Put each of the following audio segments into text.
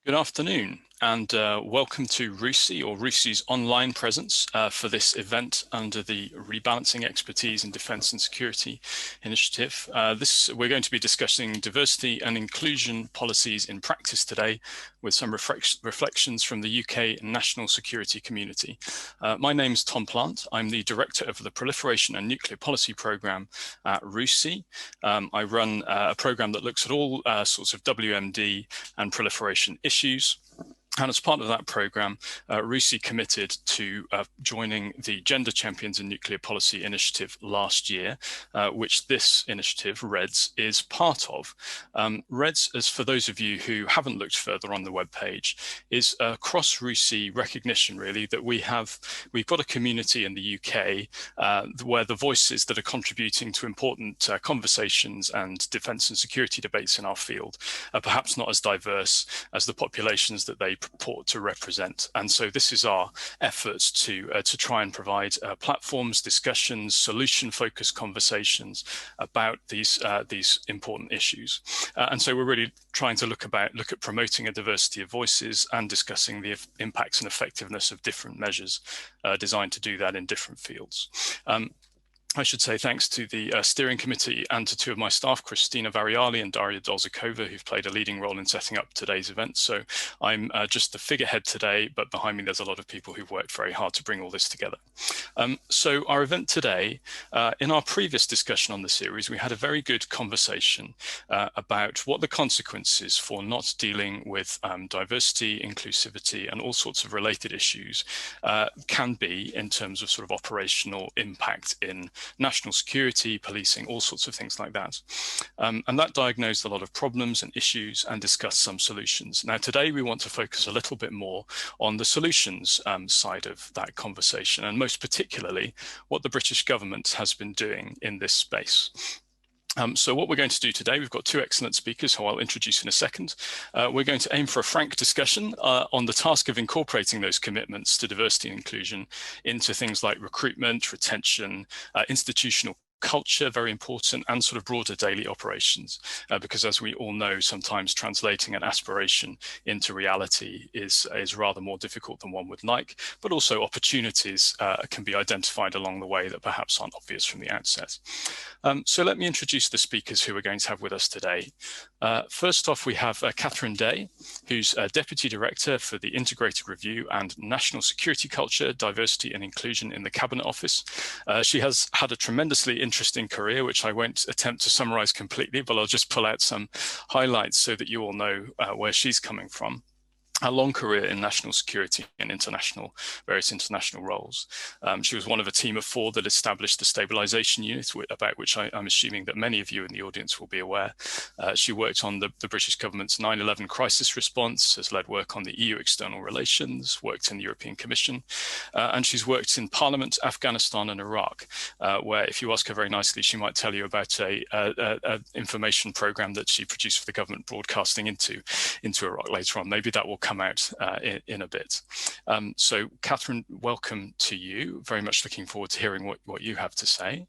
Good afternoon and welcome to RUSI or RUSI's online presence for this event under the Rebalancing Expertise in Defence and Security initiative. We're going to be discussing diversity and inclusion policies in practice today with some reflections from the UK national security community. My name is Tom Plant. I'm the Director of the Proliferation and Nuclear Policy Programme at RUSI. I run a programme that looks at all sorts of WMD and proliferation issues. And as part of that programme, RUSI committed to joining the Gender Champions in Nuclear Policy initiative last year, which this initiative, REDS, is part of. REDS, as for those of you who haven't looked further on the webpage, is a cross-RUSI recognition, really, that we've got a community in the UK where the voices that are contributing to important conversations and defence and security debates in our field are perhaps not as diverse as the populations that they purport to represent. And so this is our efforts to try and provide platforms, discussions, solution-focused conversations about these important issues. And so we're really trying to look at promoting a diversity of voices and discussing the impacts and effectiveness of different measures designed to do that in different fields. I should say thanks to the steering committee and to two of my staff, Christina Variali and Daria Dolzakova, who've played a leading role in setting up today's event. So I'm just the figurehead today, but behind me there's a lot of people who've worked very hard to bring all this together. So our event today, in our previous discussion on the series, we had a very good conversation about what the consequences for not dealing with diversity, inclusivity, and all sorts of related issues can be in terms of sort of operational impact in national security, policing, all sorts of things like that. And that diagnosed a lot of problems and issues and discussed some solutions. Now, today we want to focus a little bit more on the solutions side of that conversation, and most particularly what the British government has been doing in this space. So what we're going to do today, we've got two excellent speakers who I'll introduce in a second. We're going to aim for a frank discussion on the task of incorporating those commitments to diversity and inclusion into things like recruitment, retention, institutional culture, very important, and sort of broader daily operations, because as we all know, sometimes translating an aspiration into reality is rather more difficult than one would like, but also opportunities can be identified along the way that perhaps aren't obvious from the outset. So let me introduce the speakers who we're going to have with us today. First off, we have Catherine Day, who's Deputy Director for the Integrated Review and National Security Culture, Diversity and Inclusion in the Cabinet Office. She has had a tremendously interesting career, which I won't attempt to summarize completely, but I'll just pull out some highlights so that you all know where she's coming from. A long career in national security and various international roles. She was one of a team of 4 that established the stabilization unit, about which I'm assuming that many of you in the audience will be aware. She worked on the British government's 9/11 crisis response, has led work on the EU external relations, worked in the European Commission, and she's worked in Parliament, Afghanistan and Iraq, where if you ask her very nicely, she might tell you about a information program that she produced for the government broadcasting into Iraq later on. Maybe that will come out in a bit. So Catherine, welcome to you. Very much looking forward to hearing what you have to say.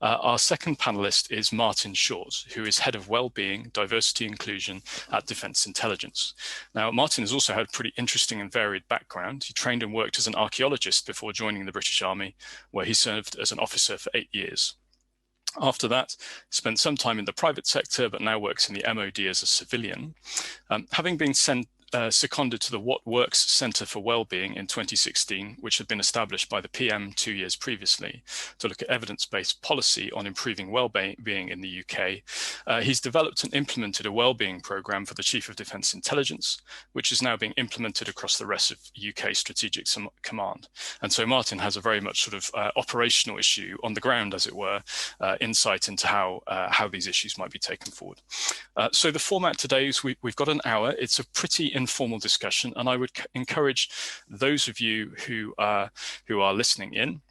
Our second panelist is Martin Short, who is Head of Wellbeing, Diversity Inclusion at Defence Intelligence. Now, Martin has also had a pretty interesting and varied background. He trained and worked as an archaeologist before joining the British Army, where he served as an officer for 8 years. After that, spent some time in the private sector, but now works in the MOD as a civilian. Having been seconded to the What Works Centre for Wellbeing in 2016, which had been established by the PM 2 years previously to look at evidence-based policy on improving wellbeing in the UK. He's developed and implemented a wellbeing programme for the Chief of Defence Intelligence, which is now being implemented across the rest of UK Strategic Command. And so Martin has a very much sort of operational issue on the ground, as it were, insight into how these issues might be taken forward. So the format today is we've got an hour. It's a pretty informal discussion, and I would encourage those of you who are listening in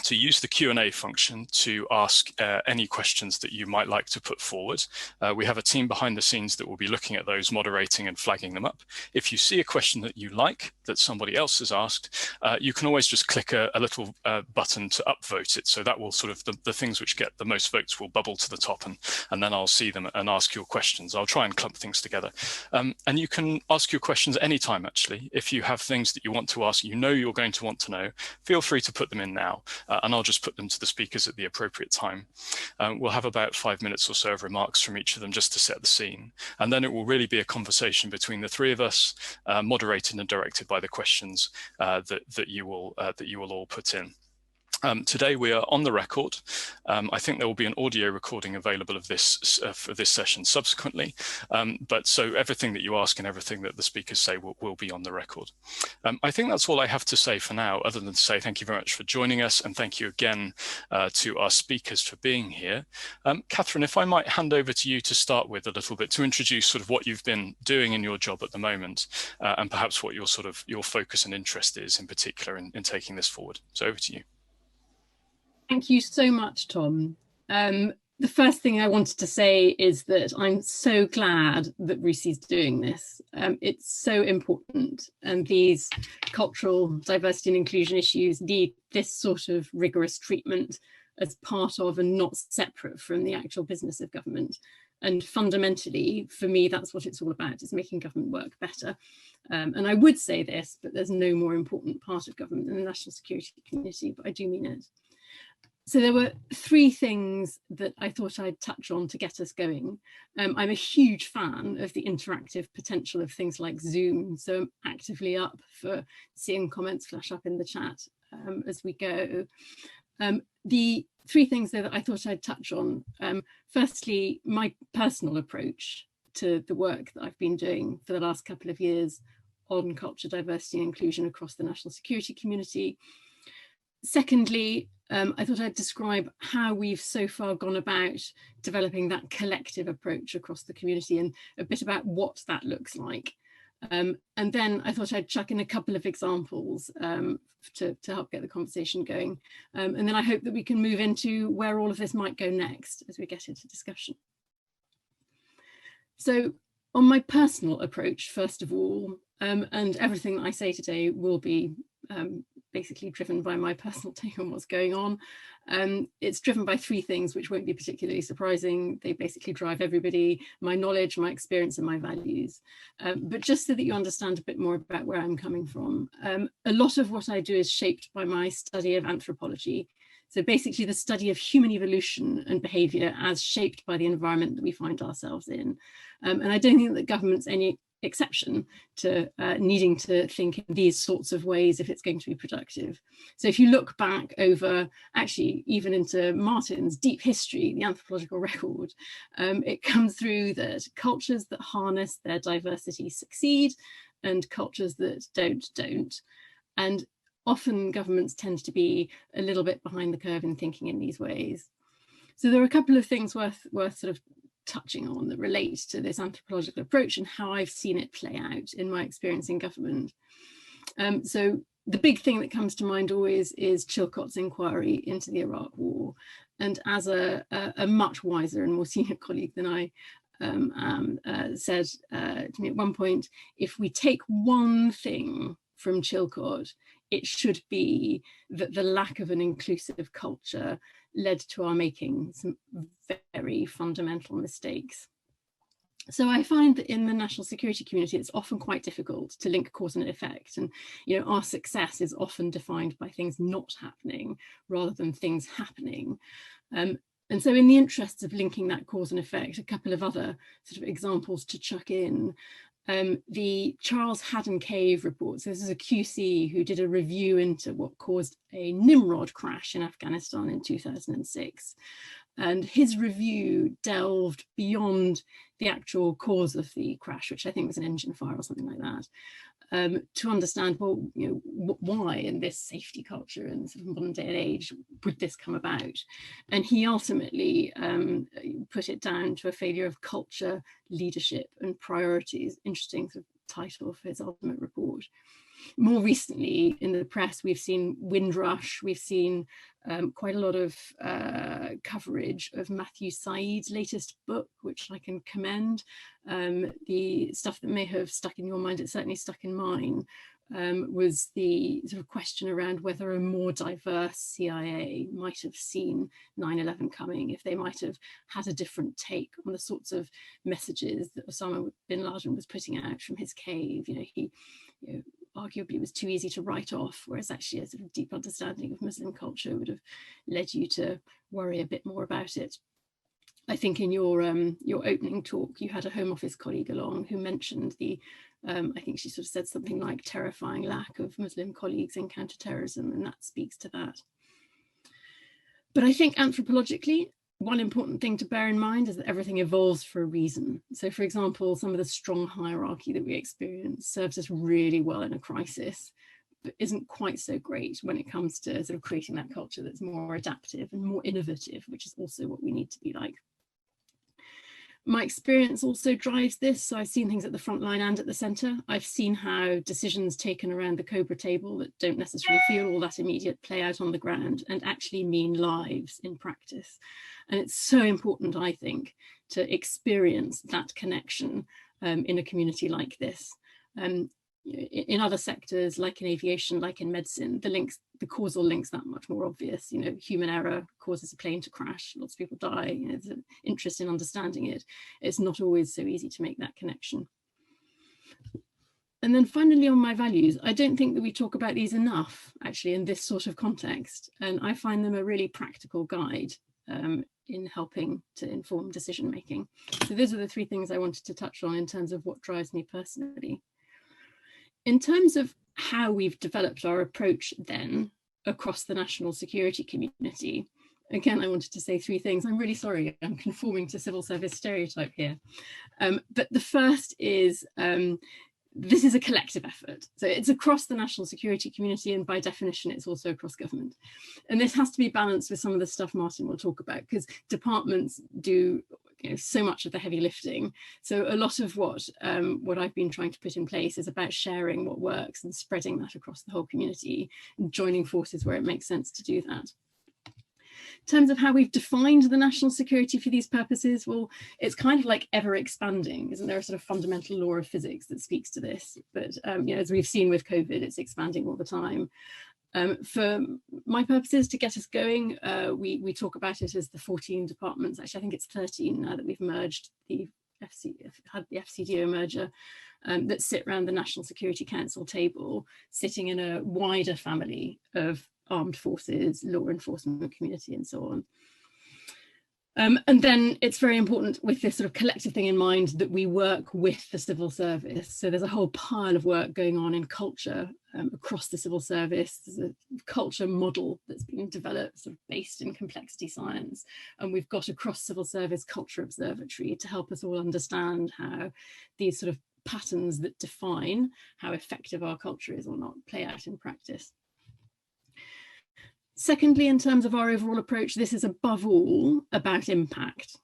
to use the Q&A function to ask any questions that you might like to put forward. We have a team behind the scenes that will be looking at those, moderating and flagging them up. If you see a question that you like that somebody else has asked, you can always just click a little button to upvote it. So that will sort of, the things which get the most votes will bubble to the top, and then I'll see them and ask your questions. I'll try and clump things together. And you can ask your questions anytime, actually. If you have things that you want to ask, you know you're going to want to know, feel free to put them in now. And I'll just put them to the speakers at the appropriate time. We'll have about 5 minutes or so of remarks from each of them just to set the scene. And then it will really be a conversation between the three of us, moderated and directed by the questions that you will all put in. Today we are on the record. I think there will be an audio recording available of this for this session subsequently, but so everything that you ask and everything that the speakers say will be on the record. I think that's all I have to say for now, other than to say thank you very much for joining us, and thank you again to our speakers for being here. Catherine, if I might hand over to you to start with a little bit to introduce sort of what you've been doing in your job at the moment, and perhaps what your sort of your focus and interest is in particular in taking this forward. So over to you. Thank you so much, Tom. The first thing I wanted to say is that I'm so glad that RUSI's doing this. It's so important, and these cultural diversity and inclusion issues need this sort of rigorous treatment as part of and not separate from the actual business of government. And fundamentally, for me, that's what it's all about, is making government work better. And I would say this, but there's no more important part of government than the national security community, but I do mean it. So there were three things that I thought I'd touch on to get us going. I'm a huge fan of the interactive potential of things like Zoom, so I'm actively up for seeing comments flash up in the chat as we go. The three things that I thought I'd touch on. Firstly, my personal approach to the work that I've been doing for the last couple of years on culture, diversity and inclusion across the national security community. Secondly, I thought I'd describe how we've so far gone about developing that collective approach across the community and a bit about what that looks like. And then I thought I'd chuck in a couple of examples to help get the conversation going. And then I hope that we can move into where all of this might go next as we get into discussion. So on my personal approach, first of all, and everything that I say today will be basically driven by my personal take on what's going on. It's driven by three things which won't be particularly surprising. They basically drive everybody: my knowledge, my experience and my values. But just so that you understand a bit more about where I'm coming from, a lot of what I do is shaped by my study of anthropology. So basically the study of human evolution and behaviour as shaped by the environment that we find ourselves in. And I don't think that government's any exception to needing to think in these sorts of ways if it's going to be productive. So if you look back over, actually even into Martin's deep history, the anthropological record, it comes through that cultures that harness their diversity succeed and cultures that don't. And often governments tend to be a little bit behind the curve in thinking in these ways. So there are a couple of things worth sort of touching on that relates to this anthropological approach and how I've seen it play out in my experience in government. So the big thing that comes to mind always is Chilcott's inquiry into the Iraq War. And as a much wiser and more senior colleague than I said to me at one point, if we take one thing from Chilcott, it should be that the lack of an inclusive culture led to our making some very fundamental mistakes. So I find that in the national security community, it's often quite difficult to link cause and effect. And, you know, our success is often defined by things not happening rather than things happening. And so in the interests of linking that cause and effect, a couple of other sort of examples to chuck in. The Charles Haddon Cave report. So this is a QC who did a review into what caused a Nimrod crash in Afghanistan in 2006. And his review delved beyond the actual cause of the crash, which I think was an engine fire or something like that, to understand, well, you know, why in this safety culture and sort of modern day and age would this come about? And he ultimately put it down to a failure of culture, leadership and priorities. Interesting sort of title for his ultimate report. More recently in the press, we've seen Windrush, we've seen quite a lot of coverage of Matthew Said's latest book, which I can commend. The stuff that may have stuck in your mind, it certainly stuck in mine, was the sort of question around whether a more diverse CIA might have seen 9/11 coming, if they might have had a different take on the sorts of messages that Osama bin Laden was putting out from his cave. He arguably was too easy to write off, whereas actually a sort of deep understanding of Muslim culture would have led you to worry a bit more about it. I think in your opening talk, you had a Home Office colleague along who mentioned the, I think she sort of said something like terrifying lack of Muslim colleagues in counterterrorism, and that speaks to that. But I think anthropologically, one important thing to bear in mind is that everything evolves for a reason. So for example, some of the strong hierarchy that we experience serves us really well in a crisis, but isn't quite so great when it comes to sort of creating that culture that's more adaptive and more innovative, which is also what we need to be like. My experience also drives this. So I've seen things at the front line and at the centre. I've seen how decisions taken around the Cobra table that don't necessarily feel all that immediate play out on the ground and actually mean lives in practice. And it's so important, I think, to experience that connection in a community like this. In other sectors, like in aviation, like in medicine, the causal link's that much more obvious. Human error causes a plane to crash, lots of people die. There's an interest in understanding it. It's not always so easy to make that connection. And then finally, on my values, I don't think that we talk about these enough, actually, in this sort of context. And I find them a really practical guide in helping to inform decision making. So those are the three things I wanted to touch on in terms of what drives me personally. In terms of how we've developed our approach then across the national security community, again, I wanted to say three things. I'm really sorry, I'm conforming to civil service stereotype here. But the first is, this is a collective effort. So it's across the national security community, and by definition, it's also across government. And this has to be balanced with some of the stuff Martin will talk about, because departments do so much of the heavy lifting. So a lot of what I've been trying to put in place is about sharing what works and spreading that across the whole community, and joining forces where it makes sense to do that. In terms of how we've defined the national security for these purposes, well, it's kind of like ever expanding. Isn't there a sort of fundamental law of physics that speaks to this? But as we've seen with COVID, it's expanding all the time. For my purposes, to get us going, we talk about it as the 14 departments. Actually, I think it's 13 now that we've merged had the FCDO merger, that sit around the National Security Council table, sitting in a wider family of armed forces, law enforcement community, and so on. And then it's very important, with this sort of collective thing in mind, that we work with the civil service. So there's a whole pile of work going on in culture across the civil service. There's a culture model that's been developed, sort of based in complexity science. And we've got a cross civil service culture observatory to help us all understand how these sort of patterns that define how effective our culture is or not play out in practice. Secondly, in terms of our overall approach, this is above all about impact.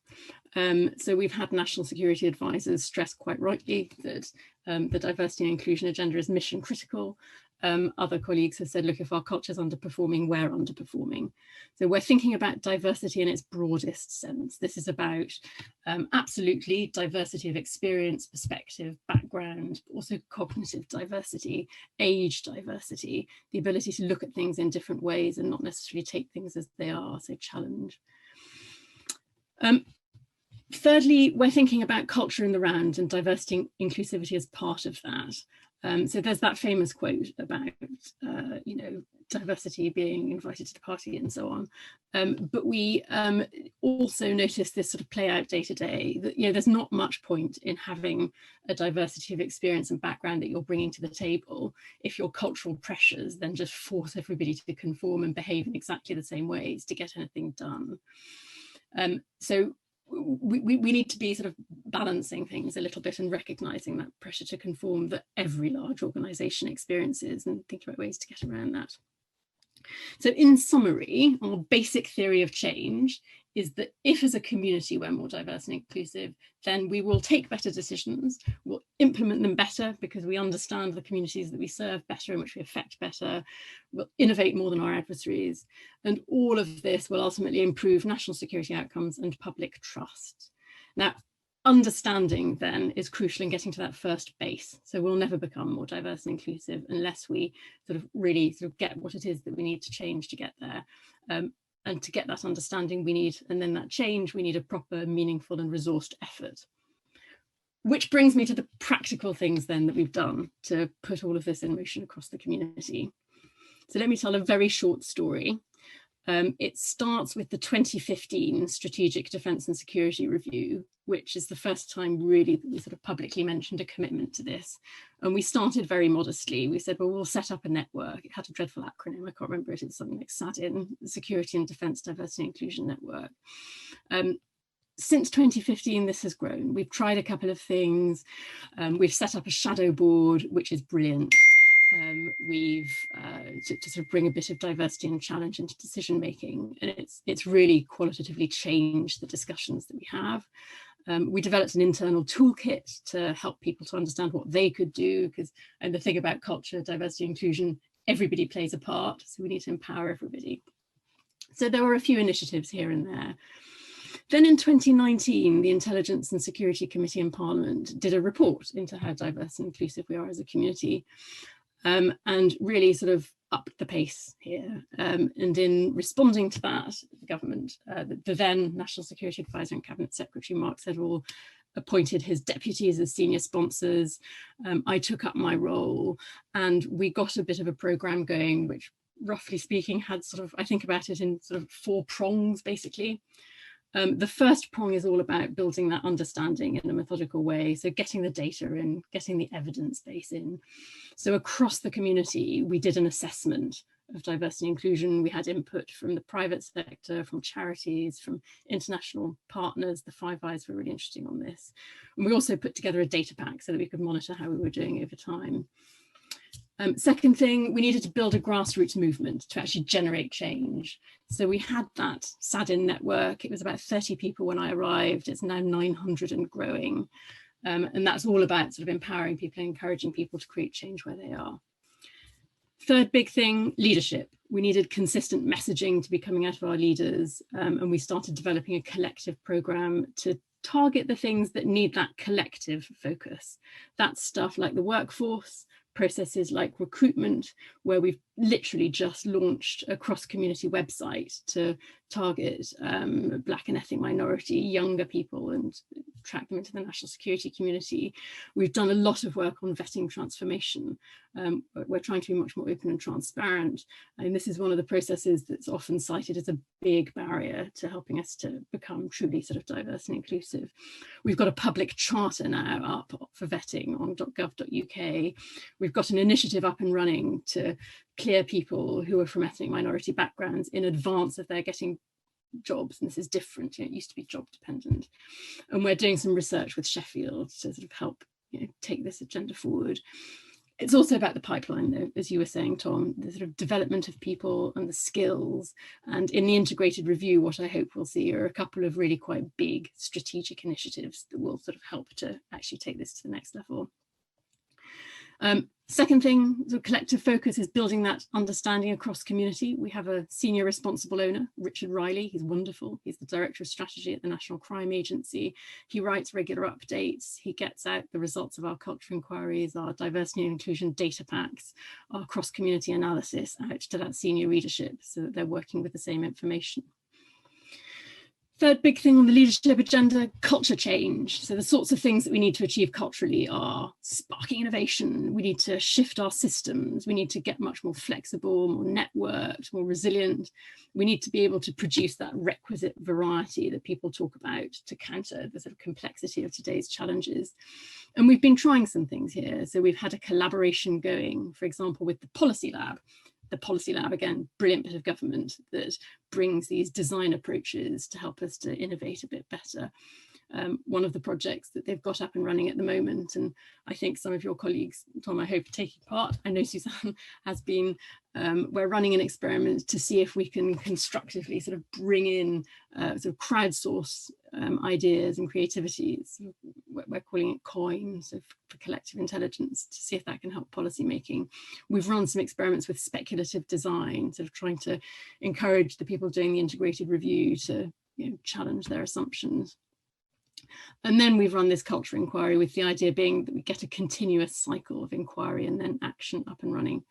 So we've had national security advisors stress quite rightly that the diversity and inclusion agenda is mission critical. Other colleagues have said, look, if our culture is underperforming, we're underperforming. So we're thinking about diversity in its broadest sense. This is about absolutely diversity of experience, perspective, background, but also cognitive diversity, age diversity, the ability to look at things in different ways and not necessarily take things as they are, so challenge. Thirdly, we're thinking about culture in the round and diversity and inclusivity as part of that. So there's that famous quote about, diversity being invited to the party and so on. But we also notice this sort of play out day to day, that, there's not much point in having a diversity of experience and background that you're bringing to the table if your cultural pressures then just force everybody to conform and behave in exactly the same ways to get anything done. So we need to be sort of balancing things a little bit and recognizing that pressure to conform that every large organization experiences, and thinking about ways to get around that. So in summary, our basic theory of change is that if as a community we're more diverse and inclusive, then we will take better decisions, we'll implement them better because we understand the communities that we serve better and which we affect better, we'll innovate more than our adversaries, and all of this will ultimately improve national security outcomes and public trust. Now, understanding then is crucial in getting to that first base. So we'll never become more diverse and inclusive unless we really get what it is that we need to change to get there. And to get that understanding we need, and then that change, we need a proper, meaningful and resourced effort. Which brings me to the practical things then that we've done to put all of this in motion across the community. So let me tell a very short story. It starts with the 2015 Strategic Defence and Security Review, which is the first time really that we publicly mentioned a commitment to this. And we started very modestly. We said, well, we'll set up a network. It had a dreadful acronym. I can't remember it. It's something like SADIN, Security and Defence Diversity and Inclusion Network. Since 2015, this has grown. We've tried a couple of things. We've set up a shadow board, which is brilliant. To bring a bit of diversity and challenge into decision making, and it's really qualitatively changed the discussions that we have. We developed an internal toolkit to help people to understand what they could do, and the thing about culture, diversity, inclusion, everybody plays a part, so we need to empower everybody. So there were a few initiatives here and there. Then in 2019, the Intelligence and Security Committee in Parliament did a report into how diverse and inclusive we are as a community. And really upped the pace here. And in responding to that, the government, the then National Security Advisor and Cabinet Secretary, Mark Sedall, appointed his deputies as senior sponsors. I took up my role and we got a bit of a programme going, which roughly speaking had I think about it in 4 prongs, basically. The first prong is all about building that understanding in a methodical way. So getting the data in, getting the evidence base in. So across the community, we did an assessment of diversity and inclusion. We had input from the private sector, from charities, from international partners. The Five Eyes were really interesting on this. And we also put together a data pack so that we could monitor how we were doing over time. Second thing, we needed to build a grassroots movement to actually generate change. So we had that SADIN network. It was about 30 people when I arrived. It's now 900 and growing. And that's all about empowering people and encouraging people to create change where they are. Third big thing, leadership. We needed consistent messaging to be coming out of our leaders. And we started developing a collective program to target the things that need that collective focus. That's stuff like the workforce, processes like recruitment, where we've literally just launched a cross-community website to target Black and ethnic minority, younger people, and track them into the national security community. We've done a lot of work on vetting transformation. We're trying to be much more open and transparent. And this is one of the processes that's often cited as a big barrier to helping us to become truly diverse and inclusive. We've got a public charter now up for vetting on .gov.uk. We've got an initiative up and running to clear people who are from ethnic minority backgrounds in advance of their getting jobs, and this is different. It used to be job dependent, and we're doing some research with Sheffield to help take this agenda forward. It's also about the pipeline, though, as you were saying, Tom, the development of people and the skills. And in the integrated review, what I hope we'll see are a couple of really quite big strategic initiatives that will help to actually take this to the next level. Second thing, the collective focus is building that understanding across community. We have a senior responsible owner, Richard Riley. He's wonderful. He's the Director of Strategy at the National Crime Agency. He writes regular updates. He gets out the results of our culture inquiries, our diversity and inclusion data packs, our cross-community analysis out to that senior readership so that they're working with the same information. Third big thing on the leadership agenda, culture change. So the sorts of things that we need to achieve culturally are sparking innovation. We need to shift our systems. We need to get much more flexible, more networked, more resilient. We need to be able to produce that requisite variety that people talk about to counter the complexity of today's challenges. And we've been trying some things here. So we've had a collaboration going, for example, with the Policy Lab. The Policy Lab, again, brilliant bit of government that brings these design approaches to help us to innovate a bit better. one of the projects that they've got up and running at the moment. And I think some of your colleagues, Tom, I hope, are taking part. I know Suzanne has been. We're running an experiment to see if we can constructively sort of bring in sort of crowdsource ideas and creativity. We're calling it COIN, so for collective intelligence, to see if that can help policy making. We've run some experiments with speculative design, sort of trying to encourage the people doing the integrated review to challenge their assumptions. And then we've run this culture inquiry, with the idea being that we get a continuous cycle of inquiry and then action up and running.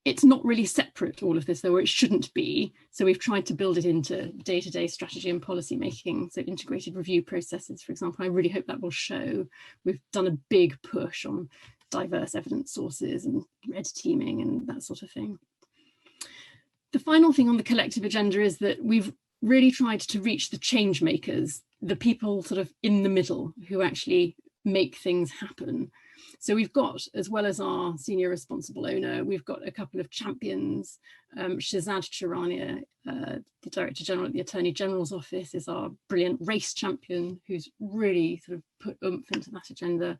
It's not really separate, all of this, though, or it shouldn't be. So we've tried to build it into day-to-day strategy and policy making. So integrated review processes, for example, I really hope that will show. We've done a big push on diverse evidence sources and red teaming and that sort of thing. The final thing on the collective agenda is that we've really tried to reach the change makers, the people sort of in the middle who actually make things happen. So we've got, as well as our senior responsible owner, we've got a couple of champions. Shazad Chirania, the Director General at the Attorney General's Office, is our brilliant race champion who's really sort of put oomph into that agenda.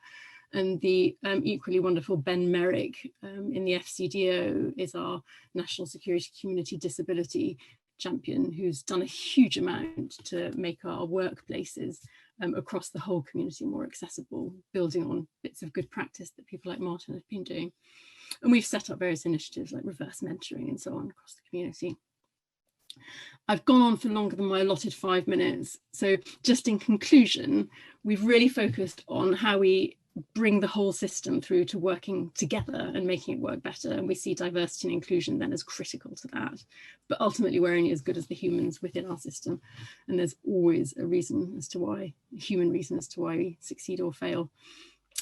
And the equally wonderful Ben Merrick in the FCDO is our National Security Community Disability champion, who's done a huge amount to make our workplaces across the whole community more accessible, building on bits of good practice that people like Martin have been doing. And we've set up various initiatives like reverse mentoring and so on across the community. I've gone on for longer than my allotted 5 minutes. So just in conclusion, we've really focused on how we bring the whole system through to working together and making it work better. And we see diversity and inclusion then as critical to that. But ultimately, we're only as good as the humans within our system. And there's always a reason as to why, a human reason as to why we succeed or fail.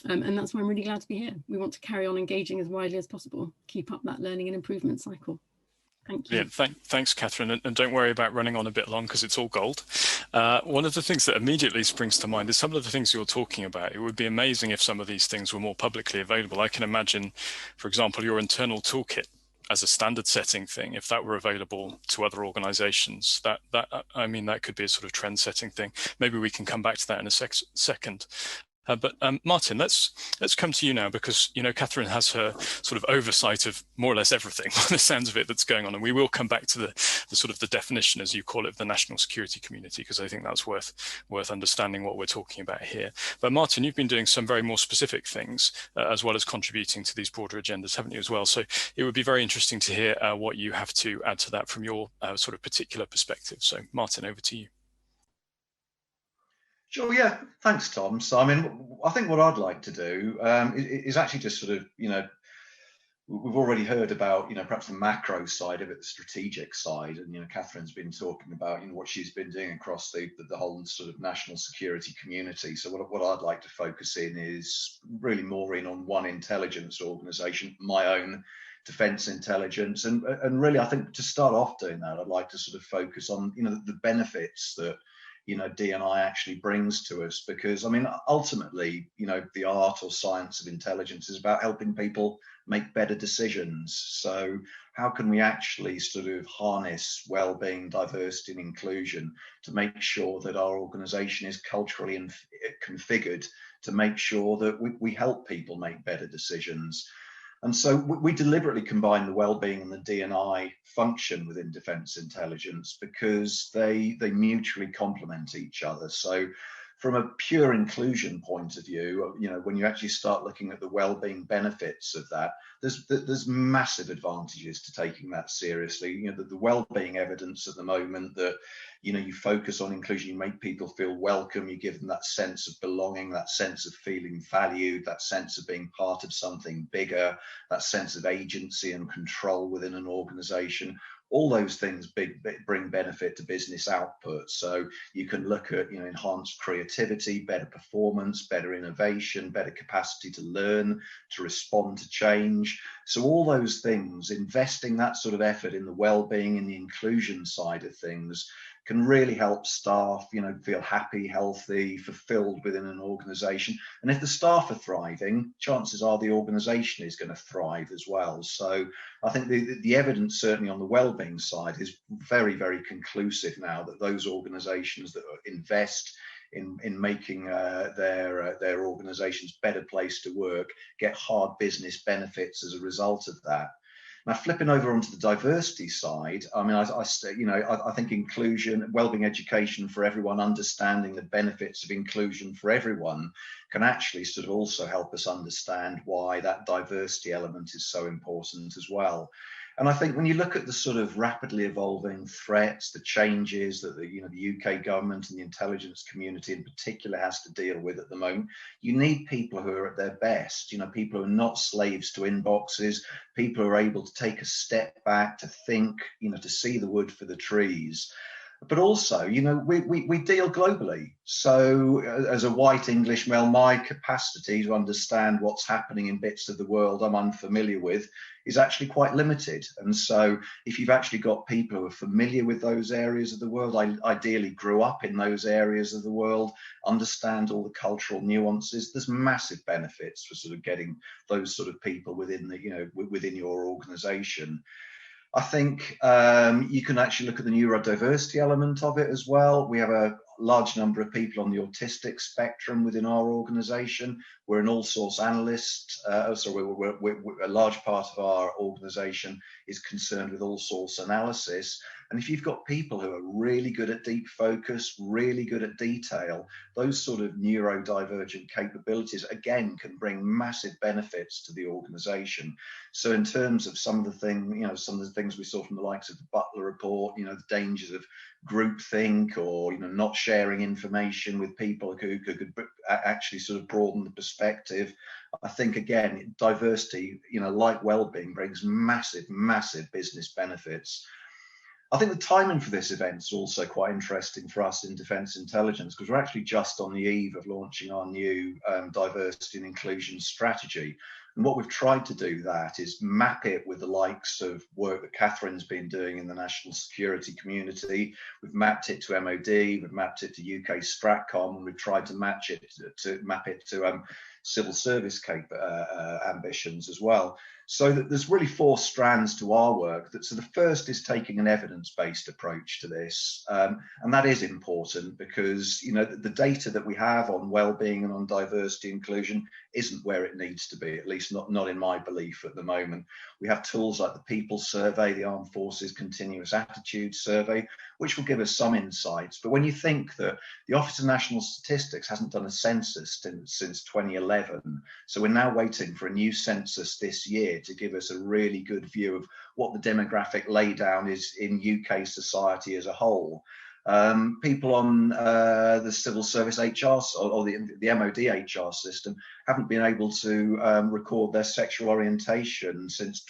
And that's why I'm really glad to be here. We want to carry on engaging as widely as possible, keep up that learning and improvement cycle. Thank you. Yeah, thanks, Catherine. And don't worry about running on a bit long, because it's all gold. One of the things that immediately springs to mind is some of the things you're talking about. It would be amazing if some of these things were more publicly available. I can imagine, for example, your internal toolkit as a standard setting thing, if that were available to other organizations, I mean, that could be a sort of trend setting thing. Maybe we can come back to that in a second. But Martin, let's come to you now, because Catherine has her sort of oversight of more or less everything by the sounds of it that's going on, and we will come back to the sort of the definition, as you call it, of the national security community, because I think that's worth understanding what we're talking about here. But Martin, you've been doing some very more specific things as well as contributing to these broader agendas, haven't you, as well? So it would be very interesting to hear what you have to add to that from your sort of particular perspective. So Martin, over to you. Sure, yeah, thanks, Tom. So, I mean, I think what I'd like to do is actually just sort of, we've already heard about, perhaps the macro side of it, the strategic side, and, Catherine's been talking about, what she's been doing across the whole sort of national security community. So what I'd like to focus in is really more in on one intelligence organisation, my own defence intelligence. And really, I think to start off doing that, I'd like to sort of focus on, the benefits that D&I actually brings to us, because I mean, ultimately, the art or science of intelligence is about helping people make better decisions. So how can we actually sort of harness well-being, diversity and inclusion to make sure that our organization is culturally configured to make sure that we help people make better decisions? And so we deliberately combine the well-being and the D&I function within defence intelligence because they mutually complement each other. So from a pure inclusion point of view, when you actually start looking at the well-being benefits of that, there's massive advantages to taking that seriously. The well-being evidence at the moment that, you focus on inclusion, you make people feel welcome, you give them that sense of belonging, that sense of feeling valued, that sense of being part of something bigger, that sense of agency and control within an organization. All those things bring benefit to business output. So you can look at enhanced creativity, better performance, better innovation, better capacity to learn, to respond to change. So all those things, investing that sort of effort in the well-being and the inclusion side of things can really help staff, feel happy, healthy, fulfilled within an organization. And if the staff are thriving, chances are the organization is going to thrive as well. So I think the evidence certainly on the wellbeing side is very, very conclusive now that those organizations that invest in making their organizations better place to work get hard business benefits as a result of that. Now, flipping over onto the diversity side, I mean, I think inclusion, wellbeing education for everyone, understanding the benefits of inclusion for everyone, can actually sort of also help us understand why that diversity element is so important as well. And I think when you look at the sort of rapidly evolving threats, the changes that the UK government and the intelligence community in particular has to deal with at the moment, you need people who are at their best, people who are not slaves to inboxes, people who are able to take a step back, to think, to see the wood for the trees. But also, we deal globally. So as a white English male, my capacity to understand what's happening in bits of the world I'm unfamiliar with is actually quite limited. And so if you've actually got people who are familiar with those areas of the world, ideally grew up in those areas of the world, understand all the cultural nuances, there's massive benefits for sort of getting those sort of people within within your organization. I think you can actually look at the neurodiversity element of it as well. We have a large number of people on the autistic spectrum within our organization. We're an all-source analyst, we're a large part of our organization is concerned with all-source analysis. And if you've got people who are really good at deep focus, really good at detail, those sort of neurodivergent capabilities, again, can bring massive benefits to the organization. So in terms of some of the things we saw from the likes of the Butler report, the dangers of groupthink or not sharing information with people who could actually sort of broaden the perspective. I think again, diversity, like wellbeing, brings massive business benefits. I think the timing for this event is also quite interesting for us in defence intelligence, because we're actually just on the eve of launching our new diversity and inclusion strategy. And what we've tried to do that is map it with the likes of work that Catherine's been doing in the national security community. We've mapped it to MOD, we've mapped it to UK Stratcom, and we've tried to map it to civil service ambitions as well. So that there's really 4 strands to our work. So the first is taking an evidence-based approach to this, and that is important because the data that we have on wellbeing and on diversity inclusion isn't where it needs to be, at least not in my belief at the moment. We have tools like the People Survey, the Armed Forces Continuous Attitude Survey, which will give us some insights. But when you think that the Office of National Statistics hasn't done a census since 2011, so we're now waiting for a new census this year to give us a really good view of what the demographic laydown is in UK society as a whole. People on the civil service HR or the MOD HR system haven't been able to record their sexual orientation since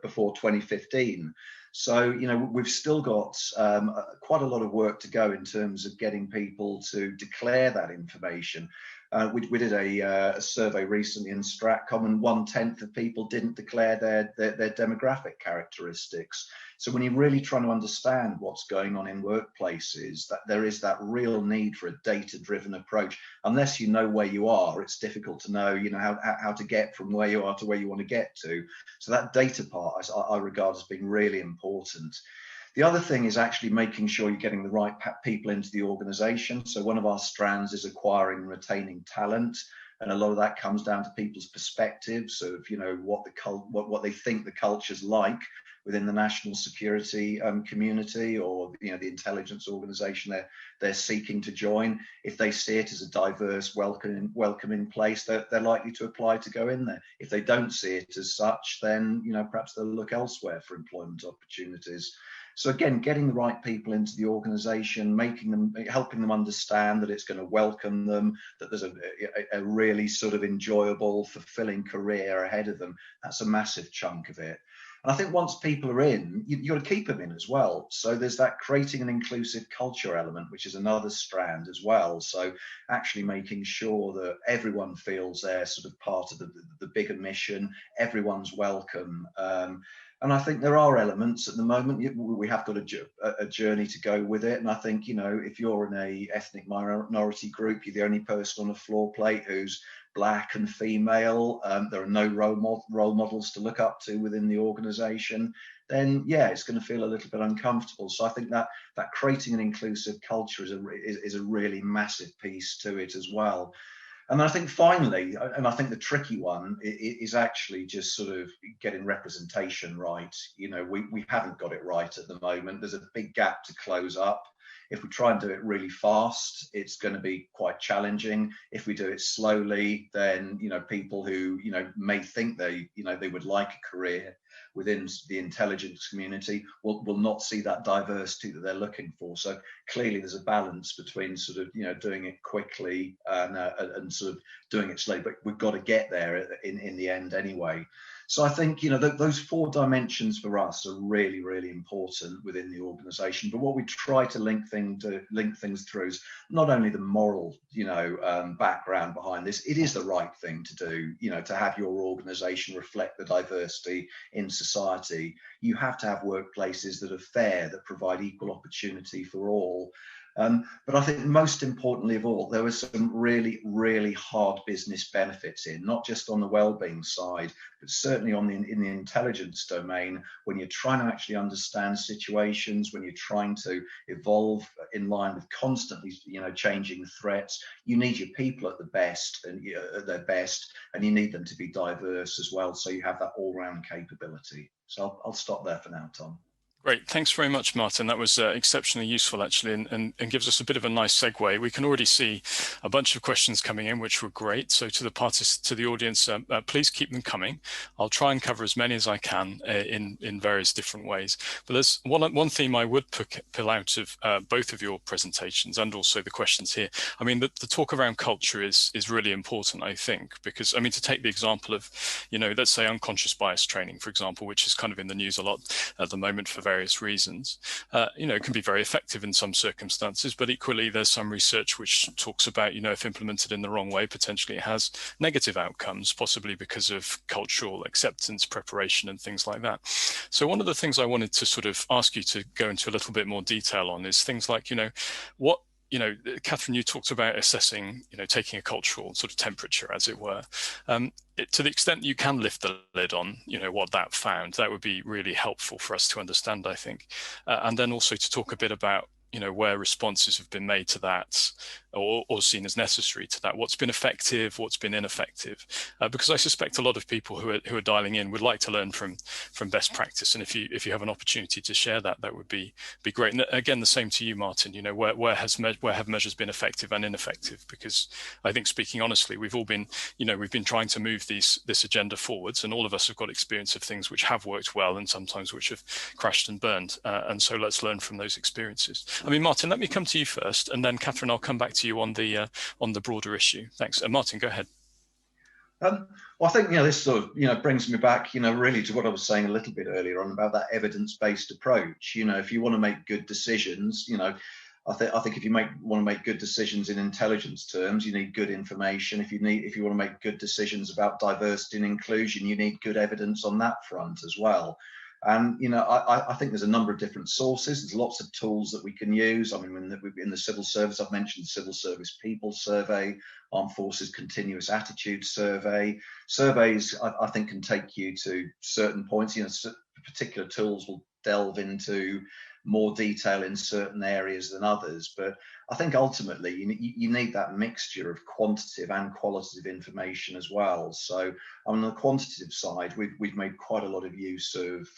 before 2015. So, we've still got quite a lot of work to go in terms of getting people to declare that information. We did a survey recently in Stratcom, and 1/10 of people didn't declare their demographic characteristics. So when you're really trying to understand what's going on in workplaces, that there is that real need for a data-driven approach. Unless you know where you are, it's difficult to know, how to get from where you are to where you want to get to. So that data part I regard as being really important. The other thing is actually making sure you're getting the right people into the organization. So one of our strands is acquiring and retaining talent. And a lot of that comes down to people's perspectives of, what they think the culture's like within the national security community or, the intelligence organization they're seeking to join. If they see it as a diverse, welcoming place, they're likely to apply to go in there. If they don't see it as such, then, perhaps they'll look elsewhere for employment opportunities. So again, getting the right people into the organization, helping them understand that it's going to welcome them, that there's a really sort of enjoyable, fulfilling career ahead of them. That's a massive chunk of it. And I think once people are in, you've got to keep them in as well. So there's that creating an inclusive culture element, which is another strand as well. So actually making sure that everyone feels they're sort of part of the bigger mission, everyone's welcome. And I think there are elements at the moment. We have got a journey to go with it. And I think, you know, if you're in a ethnic minority group, you're the only person on a floor plate who's black and female, there are no role models to look up to within the organization, then yeah, it's going to feel a little bit uncomfortable. So I think that creating an inclusive culture is a really massive piece to it as well. And I think finally, and I think the tricky one is actually just sort of getting representation right. You know, we haven't got it right at the moment. There's a big gap to close up. If we try and do it really fast, it's going to be quite challenging. If we do it slowly, then, you know, people who, you know, may think they would like a career within the intelligence community will not see that diversity that they're looking for. So clearly there's a balance between sort of, you know, doing it quickly and sort of doing it slowly, but we've got to get there in the end anyway. So I think, you know, those 4 dimensions for us are really, really important within the organisation. But what we try to link things through is not only the moral, you know, background behind this. It is the right thing to do, you know, to have your organisation reflect the diversity in society. You have to have workplaces that are fair, that provide equal opportunity for all. But I think most importantly of all, there were some really, really hard business benefits in, not just on the wellbeing side, but certainly in the intelligence domain, when you're trying to actually understand situations, when you're trying to evolve in line with constantly, you know, changing threats. You need your people at the best and at their best, and you need them to be diverse as well, so you have that all-round capability. So I'll stop there for now, Tom. Great, thanks very much, Martin. That was exceptionally useful, actually, and gives us a bit of a nice segue. We can already see a bunch of questions coming in, which were great. So to the audience, please keep them coming. I'll try and cover as many as I can in various different ways. But there's one theme I would pull out of both of your presentations and also the questions here. I mean, the talk around culture is really important, I think, because, I mean, to take the example of, you know, let's say unconscious bias training, for example, which is kind of in the news a lot at the moment for various reasons, you know, it can be very effective in some circumstances, but equally there's some research which talks about, you know, if implemented in the wrong way, potentially it has negative outcomes, possibly because of cultural acceptance, preparation, and things like that. So one of the things I wanted to sort of ask you to go into a little bit more detail on is things like, you know, what, you know, Catherine, you talked about assessing, you know, taking a cultural sort of temperature, as it were. To the extent you can lift the lid on, you know, what that found, that would be really helpful for us to understand, I think. And then also to talk a bit about, you know, where responses have been made to that or seen as necessary to that, what's been effective, what's been ineffective, because I suspect a lot of people who are dialing in would like to learn from best practice, and if you have an opportunity to share that, that would be great. And again, the same to you, Martin. You know, where have measures been effective and ineffective? Because I think, speaking honestly, we've all been, you know, we've been trying to move this agenda forwards, and all of us have got experience of things which have worked well and sometimes which have crashed and burned. And so let's learn from those experiences. I mean, Martin, let me come to you first, and then Catherine, I'll come back to you on the broader issue. Thanks. Martin, go ahead. Well, I think, you know, this sort of, you know, brings me back, you know, really to what I was saying a little bit earlier on about that evidence-based approach. You know, if you want to make good decisions, you know, I think if you want to make good decisions in intelligence terms, you need good information. If you want to make good decisions about diversity and inclusion, you need good evidence on that front as well. And, you know, I think there's a number of different sources. There's lots of tools that we can use. I mean, in the civil service, I've mentioned the Civil Service People Survey, Armed Forces Continuous Attitude Survey. Surveys, I think, can take you to certain points. You know, particular tools will delve into more detail in certain areas than others, but I think ultimately you need that mixture of quantitative and qualitative information as well. So on the quantitative side, we've made quite a lot of use of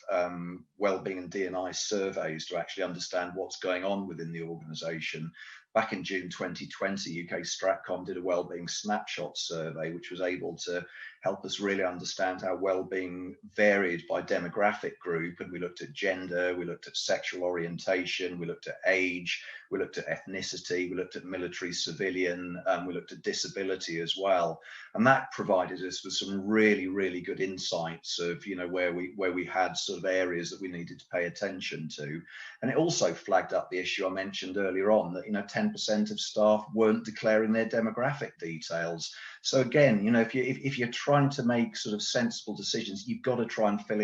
wellbeing and D&I surveys to actually understand what's going on within the organisation. Back in June 2020, UK Stratcom did a wellbeing snapshot survey, which was able to help us really understand how well-being varied by demographic group. And we looked at gender, we looked at sexual orientation, we looked at age, We looked at ethnicity, we looked at military, civilian, we looked at disability as well. And that provided us with some really, really good insights of, where we had sort of areas that we needed to pay attention to. And it also flagged up the issue I mentioned earlier on, that 10% of staff weren't declaring their demographic details. So again, if you're trying to make sort of sensible decisions, you've got to try and fill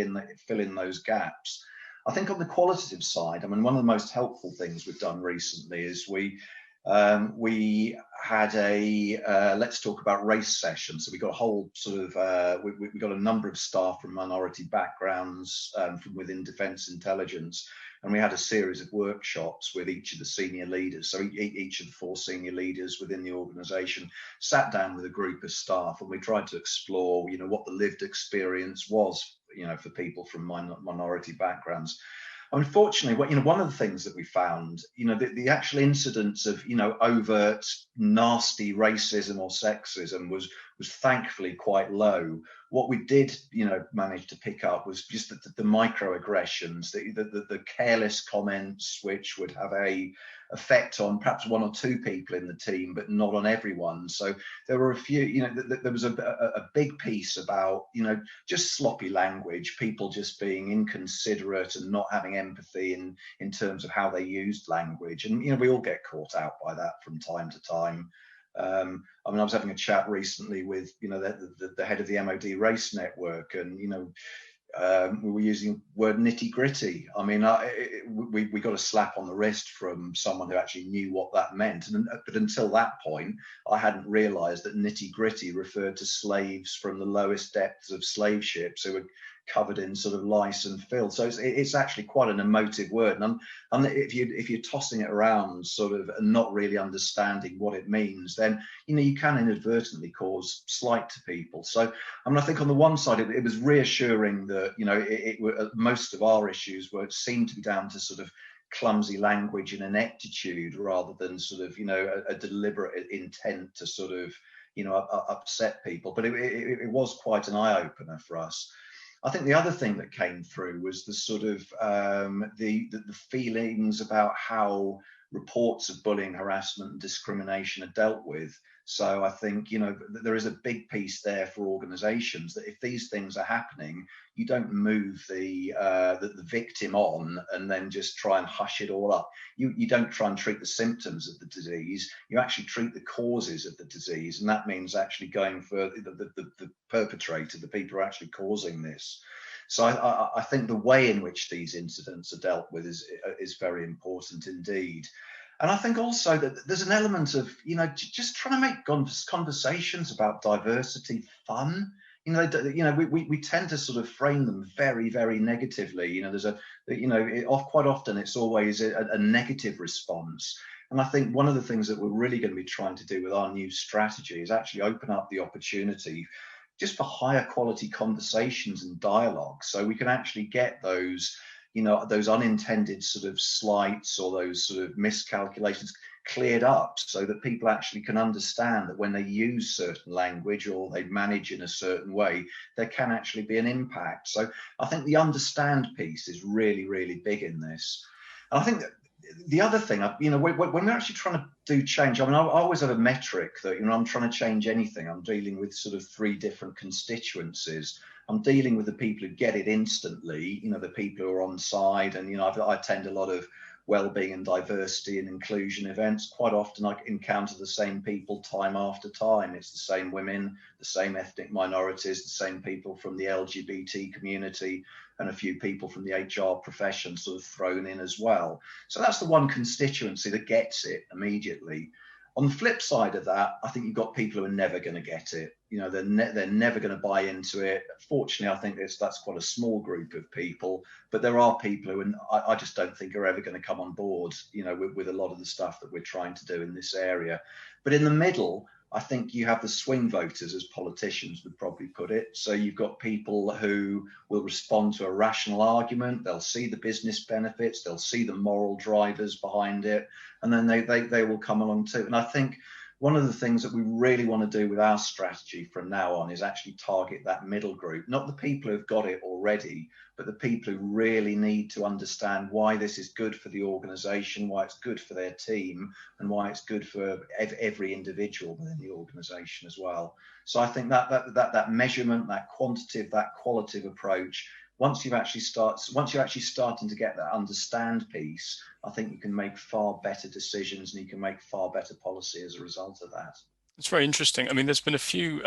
in those gaps. I think on the qualitative side, I mean, one of the most helpful things we've done recently is we had a let's talk about race session. So we got a whole sort of we got a number of staff from minority backgrounds from within defence intelligence, and we had a series of workshops with each of the senior leaders. So each of the 4 senior leaders within the organisation sat down with a group of staff, and we tried to explore, what the lived experience was, for people from minority backgrounds. Unfortunately, one of the things that we found, the actual incidence of, overt nasty racism or sexism was thankfully quite low. What we did, manage to pick up was just the microaggressions, the careless comments, which would have a effect on perhaps 1 or 2 people in the team, but not on everyone. So there were a few, there was a big piece about, just sloppy language, people just being inconsiderate and not having empathy in terms of how they used language. And, we all get caught out by that from time to time. I mean, I was having a chat recently with, the head of the MOD race network, and, we were using the word nitty gritty. I mean, we got a slap on the wrist from someone who actually knew what that meant. But until that point, I hadn't realized that nitty gritty referred to slaves from the lowest depths of slave ships who were covered in sort of lice and filth. So it's actually quite an emotive word. And if you're tossing it around sort of and not really understanding what it means, then, you can inadvertently cause slight to people. So, I mean, I think on the one side, it was reassuring that, most of our issues seemed to be down to sort of clumsy language and ineptitude rather than sort of, a deliberate intent to sort of, upset people. But it was quite an eye-opener for us. I think the other thing that came through was the sort of the feelings about how reports of bullying, harassment, and discrimination are dealt with. So I think, there is a big piece there for organisations that if these things are happening, you don't move the victim on and then just try and hush it all up. You don't try and treat the symptoms of the disease. You actually treat the causes of the disease, and that means actually going for the perpetrator, the people who are actually causing this. So I think the way in which these incidents are dealt with is very important indeed. And I think also that there's an element of, just trying to make conversations about diversity fun. We tend to sort of frame them very, very negatively. Quite often it's always a negative response. And I think one of the things that we're really going to be trying to do with our new strategy is actually open up the opportunity just for higher quality conversations and dialogue, so we can actually get those unintended sort of slights or those sort of miscalculations cleared up, so that people actually can understand that when they use certain language or they manage in a certain way, there can actually be an impact. So I think the understand piece is really, really big in this. And I think that the other thing, when we're actually trying to do change, I mean, I always have a metric that, I'm trying to change anything, I'm dealing with sort of 3 different constituencies. I'm dealing with the people who get it instantly, the people who are on side. And, I attend a lot of wellbeing and diversity and inclusion events. Quite often I encounter the same people time after time. It's the same women, the same ethnic minorities, the same people from the LGBT community, and a few people from the HR profession sort of thrown in as well. So that's the one constituency that gets it immediately. On the flip side of that, I think you've got people who are never going to get it. They're never going to buy into it. Fortunately, I think that's quite a small group of people, but there are people who, and I just don't think are ever going to come on board, with a lot of the stuff that we're trying to do in this area. But in the middle, I think you have the swing voters, as politicians would probably put it. So you've got people who will respond to a rational argument. They'll see the business benefits. They'll see the moral drivers behind it. And then they will come along too. And I think one of the things that we really want to do with our strategy from now on is actually target that middle group, not the people who've got it already, but the people who really need to understand why this is good for the organization, why it's good for their team, and why it's good for every individual within the organization as well. So I think that measurement, that quantitative, that qualitative approach, once you're actually starting to get that understand piece, I think you can make far better decisions and you can make far better policy as a result of that. It's very interesting. I mean, there's been a few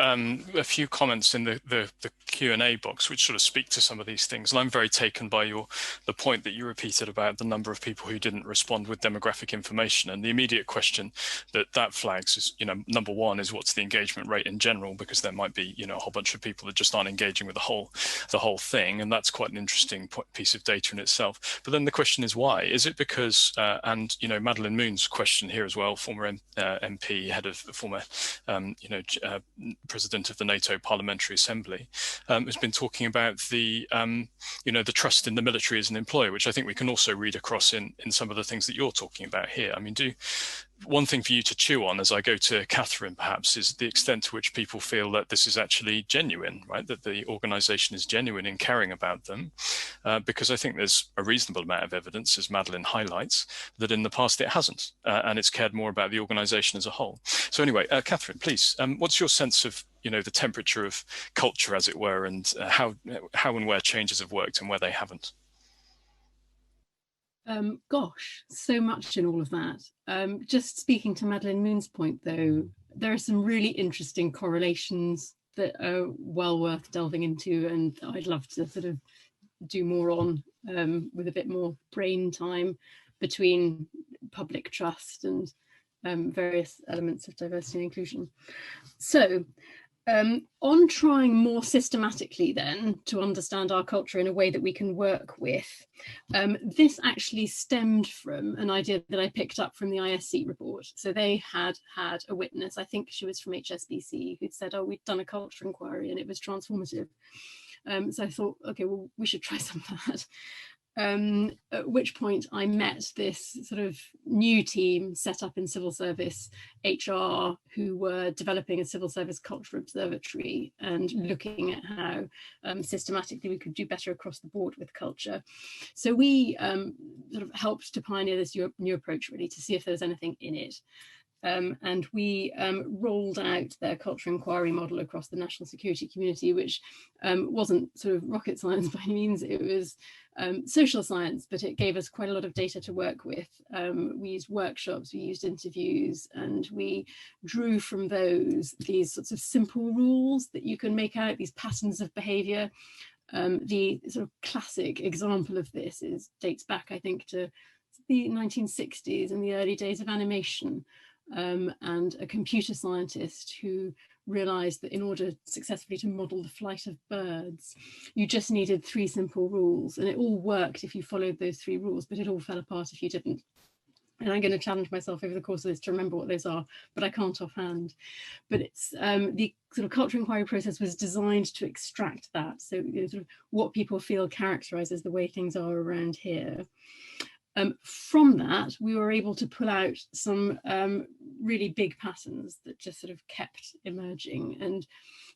comments in the Q&A box which sort of speak to some of these things, and I'm very taken by the point that you repeated about the number of people who didn't respond with demographic information. And the immediate question that flags is, number one is what's the engagement rate in general, because there might be a whole bunch of people that just aren't engaging with the whole thing, and that's quite an interesting piece of data in itself. But then the question is why? Is it because and Madeleine Moon's question here as well, former MP, head of former president of the NATO Parliamentary Assembly, has been talking about the trust in the military as an employer, which I think we can also read across in some of the things that you're talking about here. I mean, one thing for you to chew on as I go to Catherine, perhaps, is the extent to which people feel that this is actually genuine, right? That the organisation is genuine in caring about them, because I think there's a reasonable amount of evidence, as Madeleine highlights, that in the past it hasn't, and it's cared more about the organisation as a whole. So anyway, Catherine, please, what's your sense of the temperature of culture, as it were, and how and where changes have worked and where they haven't? Gosh, so much in all of that. Just speaking to Madeleine Moon's point, though, there are some really interesting correlations that are well worth delving into, and I'd love to sort of do more on with a bit more brain time between public trust and various elements of diversity and inclusion. So, on trying more systematically then to understand our culture in a way that we can work with, this actually stemmed from an idea that I picked up from the ISC report. So they had a witness, I think she was from HSBC, who'd said, oh, we'd done a culture inquiry and it was transformative. So I thought, okay, well, we should try some of that. At which point I met this sort of new team set up in civil service HR who were developing a civil service culture observatory and looking at how systematically we could do better across the board with culture. So we sort of helped to pioneer this new approach, really, to see if there was anything in it. And we rolled out their culture inquiry model across the national security community, which wasn't sort of rocket science by any means. It was social science, but it gave us quite a lot of data to work with. We used workshops, we used interviews, and we drew from those these sorts of simple rules that you can make out, these patterns of behavior. The sort of classic example of this dates back, I think, to the 1960s and the early days of animation. And a computer scientist who realized that in order successfully to model the flight of birds, you just needed 3 simple rules, and it all worked if you followed those 3 rules, but it all fell apart if you didn't. And I'm going to challenge myself over the course of this to remember what those are, but I can't offhand. But it's the sort of culture inquiry process was designed to extract that. So sort of what people feel characterizes the way things are around here. From that, we were able to pull out some really big patterns that just sort of kept emerging. And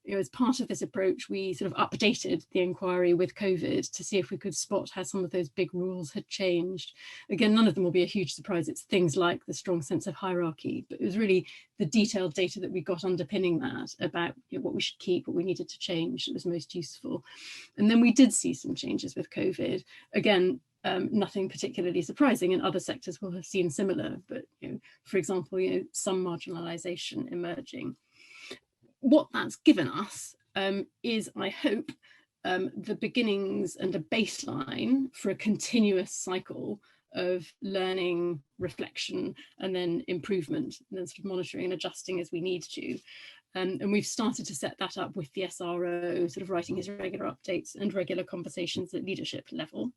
as part of this approach, we sort of updated the inquiry with COVID to see if we could spot how some of those big rules had changed. Again, none of them will be a huge surprise. It's things like the strong sense of hierarchy, but it was really the detailed data that we got underpinning that about what we should keep, what we needed to change that was most useful. And then we did see some changes with COVID. Again, nothing particularly surprising, and other sectors will have seen similar, but for example, some marginalization emerging. What that's given us is, I hope, the beginnings and a baseline for a continuous cycle of learning, reflection, and then improvement, and then sort of monitoring and adjusting as we need to. And we've started to set that up with the SRO, sort of writing his regular updates and regular conversations at leadership level.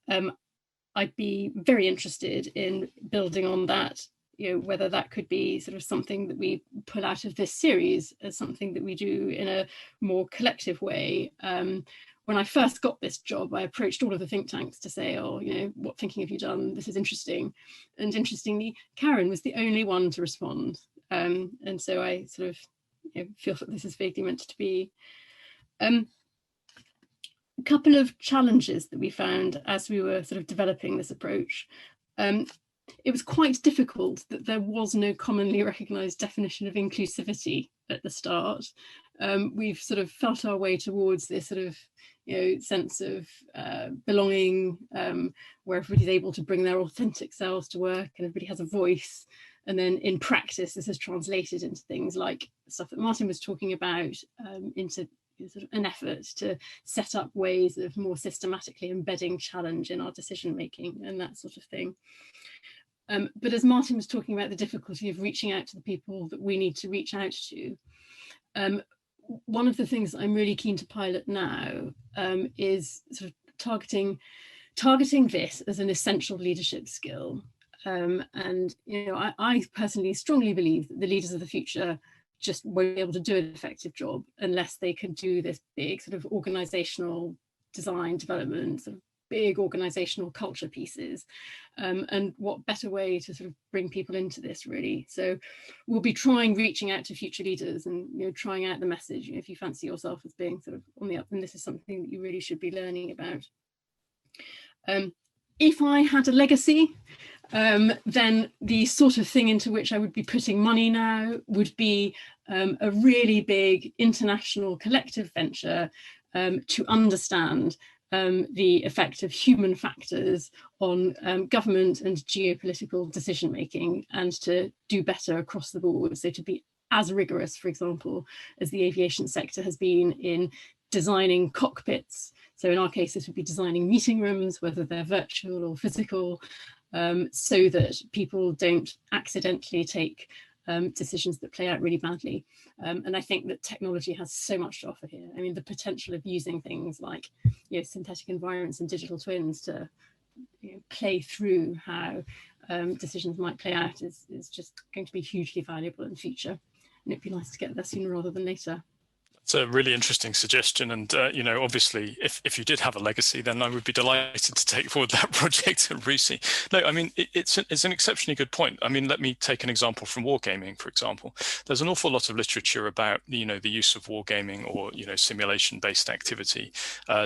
I'd be very interested in building on that, whether that could be sort of something that we pull out of this series as something that we do in a more collective way. When I first got this job, I approached all of the think tanks to say, oh, what thinking have you done? This is interesting. And interestingly, Karen was the only one to respond. And so I sort of feel that this is vaguely meant to be. A couple of challenges that we found as we were sort of developing this approach. It was quite difficult that there was no commonly recognised definition of inclusivity at the start. We've sort of felt our way towards this sort of sense of belonging, where everybody's able to bring their authentic selves to work and everybody has a voice. And then in practice, this has translated into things like stuff that Martin was talking about, into sort of an effort to set up ways of more systematically embedding challenge in our decision making and that sort of thing. But as Martin was talking about the difficulty of reaching out to the people that we need to reach out to, one of the things that I'm really keen to pilot now is sort of targeting this as an essential leadership skill. And I personally strongly believe that the leaders of the future just won't be able to do an effective job unless they can do this big sort of organizational design development, sort of big organizational culture pieces. And what better way to sort of bring people into this, really. So we'll be reaching out to future leaders and trying out the message. If you fancy yourself as being sort of on the up, then this is something that you really should be learning about. If I had a legacy, then the sort of thing into which I would be putting money now would be a really big international collective venture to understand the effect of human factors on government and geopolitical decision making, and to do better across the board. So to be as rigorous, for example, as the aviation sector has been in designing cockpits. So in our case, this would be designing meeting rooms, whether they're virtual or physical, so that people don't accidentally take decisions that play out really badly. And I think that technology has so much to offer here. I mean, the potential of using things like synthetic environments and digital twins to play through how decisions might play out is just going to be hugely valuable in the future. And it'd be nice to get there sooner rather than later. It's a really interesting suggestion, and obviously, if you did have a legacy, then I would be delighted to take forward that project at RUSI. No, I mean it's an exceptionally good point. I mean, let me take an example from wargaming, for example. There's an awful lot of literature about the use of wargaming or simulation-based activity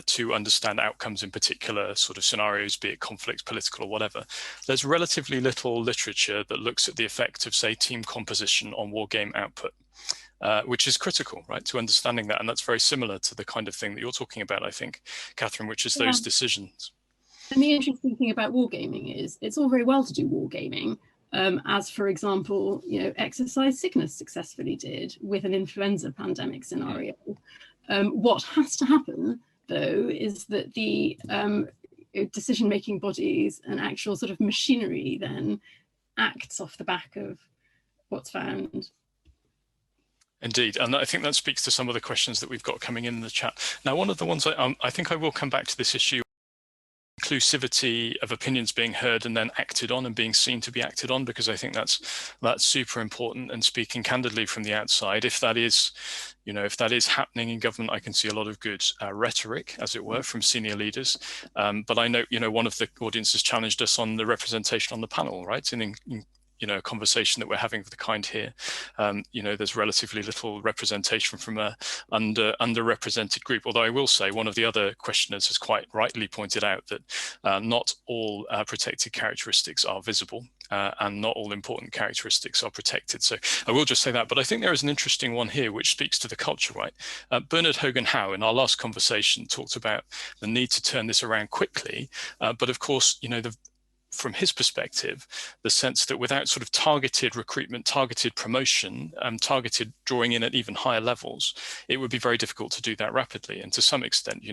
to understand outcomes in particular sort of scenarios, be it conflict, political, or whatever. There's relatively little literature that looks at the effect of, say, team composition on wargame output. Which is critical, right, to understanding that. And that's very similar to the kind of thing that you're talking about, I think, Catherine, which is those decisions. And the interesting thing about wargaming is it's all very well to do wargaming, as, for example, exercise sickness successfully did with an influenza pandemic scenario. What has to happen, though, is that the decision-making bodies and actual sort of machinery then acts off the back of what's found. Indeed, and I think that speaks to some of the questions that we've got coming in the chat. Now, one of the ones I think I will come back to this issue, inclusivity of opinions being heard and then acted on and being seen to be acted on, because I think that's super important. And speaking candidly from the outside, if that is happening in government, I can see a lot of good rhetoric, as it were, from senior leaders. But I know, one of the audiences challenged us on the representation on the panel, right? In a conversation that we're having of the kind here, there's relatively little representation from a underrepresented group. Although I will say one of the other questioners has quite rightly pointed out that not all protected characteristics are visible and not all important characteristics are protected. So I will just say that, but I think there is an interesting one here which speaks to the culture, right? Bernard Hogan-Howe in our last conversation talked about the need to turn this around quickly, but of course, from his perspective, the sense that without sort of targeted recruitment, targeted promotion, targeted drawing in at even higher levels, it would be very difficult to do that rapidly. And to some extent,